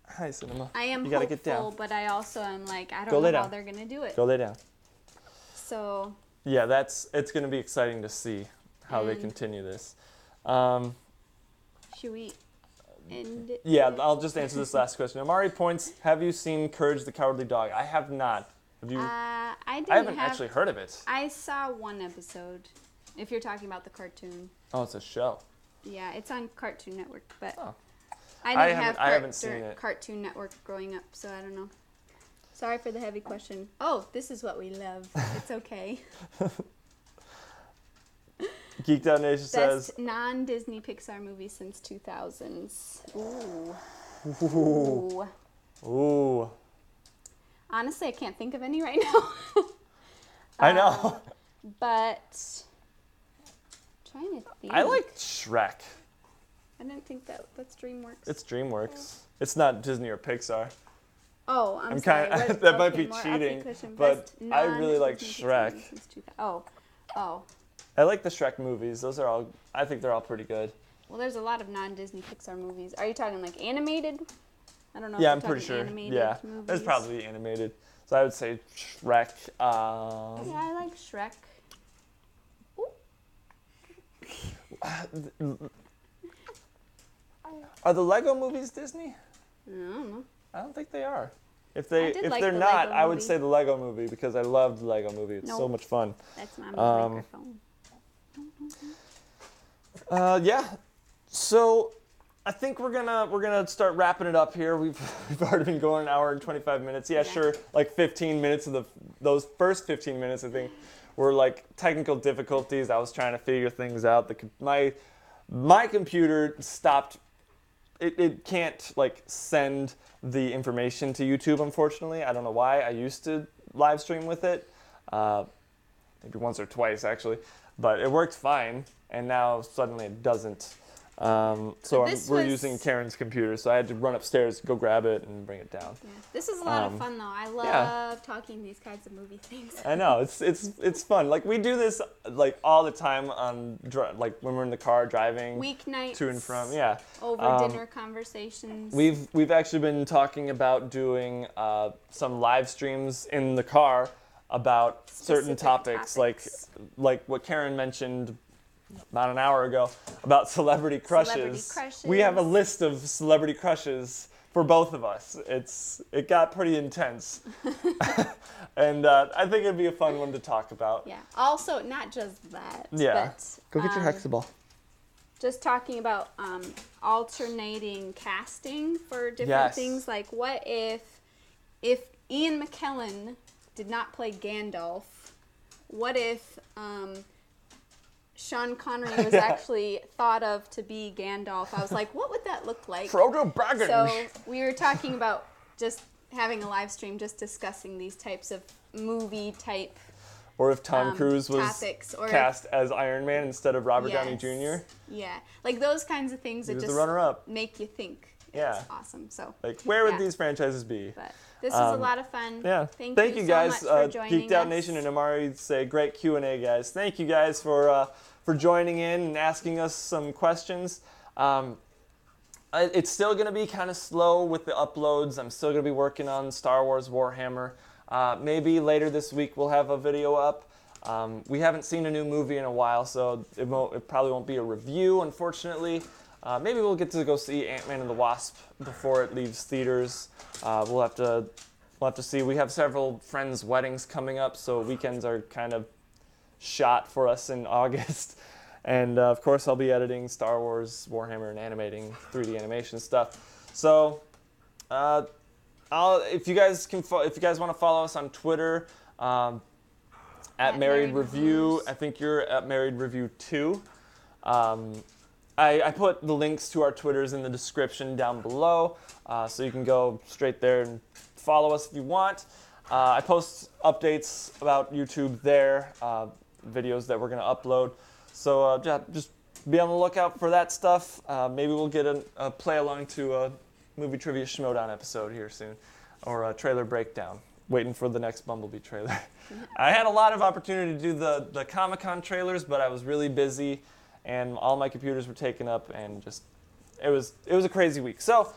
Hi, Cinema. I am you gotta hopeful, get down. but I also am like, I Go don't lay know how down. they're going to do it. Go lay down. So... Yeah, it's going to be exciting to see how they continue this. Should we end it? Yeah, I'll just answer this last question. Amari points, have you seen Courage the Cowardly Dog? I have not. Have you? I haven't actually heard of it. I saw one episode, if you're talking about the cartoon. Oh, it's a show. Yeah, it's on Cartoon Network, but Oh. I didn't I haven't seen it. Cartoon Network growing up, so I don't know. Sorry for the heavy question. Oh, this is what we love. It's okay. Geeked Out Nation says, Best non-Disney Pixar movie since 2000s. Ooh. ooh, ooh. Honestly, I can't think of any right now. I know. But trying to think. I like Shrek. I didn't think that's DreamWorks. It's DreamWorks. It's not Disney or Pixar. Oh, I'm sorry. sorry. What- That might be more cheating, application. but Best I really like non-Disney Shrek. Pixar movie since 2000. Oh. I like the Shrek movies. Those are all. I think they're all pretty good. Well, there's a lot of non-Disney Pixar movies. Are you talking like animated? I don't know. Yeah, if I'm you're pretty talking sure. Animated Yeah, movies. it's probably animated. So I would say Shrek. Yeah, I like Shrek. Ooh. Are the Lego movies Disney? I don't know. I don't think they are. If I did like they're the not, Lego I would movie. say the Lego movie because I loved the Lego movie. It's so Nope. much fun. That's my microphone. Yeah. So I think we're gonna start wrapping it up here. We've already been going an hour and 25 minutes. Yeah, Yeah. sure. Like 15 minutes of those first 15 minutes, I think, were like technical difficulties. I was trying to figure things out. My computer stopped. It can't like send the information to YouTube, unfortunately. I don't know why. I used to live stream with it, maybe once or twice actually, but it worked fine. And now suddenly it doesn't. So we're using Karen's computer, so I had to run upstairs, go grab it, and bring it down. Yeah. This is a lot of fun, though. I love yeah. talking these kinds of movie things. I know it's fun. Like we do this like all the time on like when we're in the car driving Weeknights. to and from. Yeah. Over dinner conversations. We've actually been talking about doing some live streams in the car about certain Specific topics, topics. like what Karen mentioned about an hour ago about celebrity crushes. Celebrity crushes. We have a list of celebrity crushes for both of us. It got pretty intense, and I think it'd be a fun one to talk about. Yeah. Also, not just that. Yeah. But, Go get your hexaball. just talking about alternating casting for different Yes. things. Like, what if Ian McKellen did not play Gandalf? What if Sean Connery was actually thought of to be Gandalf? I was like, what would that look like? Frodo Baggins. So we were talking about just having a live stream, just discussing these types of movie type. Or if Tom Cruise was topics, or cast as Iron Man instead of Robert Downey Yes. Jr. Yeah, like those kinds of things He that was just the runner-up. make you think. Yeah. It's awesome. So, Like, where would Yeah. these franchises be? but this is a lot of fun. Yeah. Thank you you so guys. much for joining Geeked Out us. Nation and Amari say great Q&A, guys. Thank you guys for joining in and asking us some questions. It's still going to be kind of slow with the uploads. I'm still going to be working on Star Wars Warhammer. Maybe later this week we'll have a video up. We haven't seen a new movie in a while, so it probably won't be a review, unfortunately. Maybe we'll get to go see Ant-Man and the Wasp before it leaves theaters. We'll have to see. We have several friends' weddings coming up, so weekends are kind of shot for us in August. And of course, I'll be editing Star Wars Warhammer and animating 3D animation stuff. So, if you guys want to follow us on Twitter. At Married Review. I think you're at Married Review 2. I put the links to our Twitters in the description down below, so you can go straight there and follow us if you want. I post updates about YouTube there, videos that we're going to upload. So just be on the lookout for that stuff. Maybe we'll get a play along to a Movie Trivia Schmodown episode here soon, or a trailer breakdown. Waiting for the next Bumblebee trailer. I had a lot of opportunity to do the Comic-Con trailers, but I was really busy, and all my computers were taken up, and just it was a crazy week. So,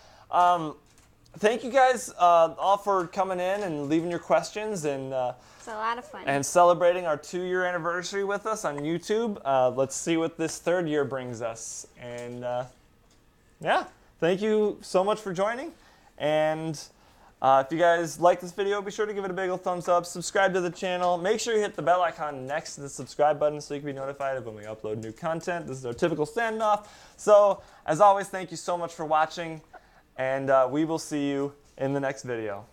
thank you guys all for coming in and leaving your questions and It's a lot of fun. and celebrating our 2-year anniversary with us on YouTube. Let's see what this 3rd year brings us, and Yeah, thank you so much for joining. And if you guys like this video, be sure to give it a big old thumbs up. Subscribe to the channel. Make sure you hit the bell icon next to the subscribe button so you can be notified of when we upload new content. This is our typical standoff. So, as always, thank you so much for watching. And we will see you in the next video.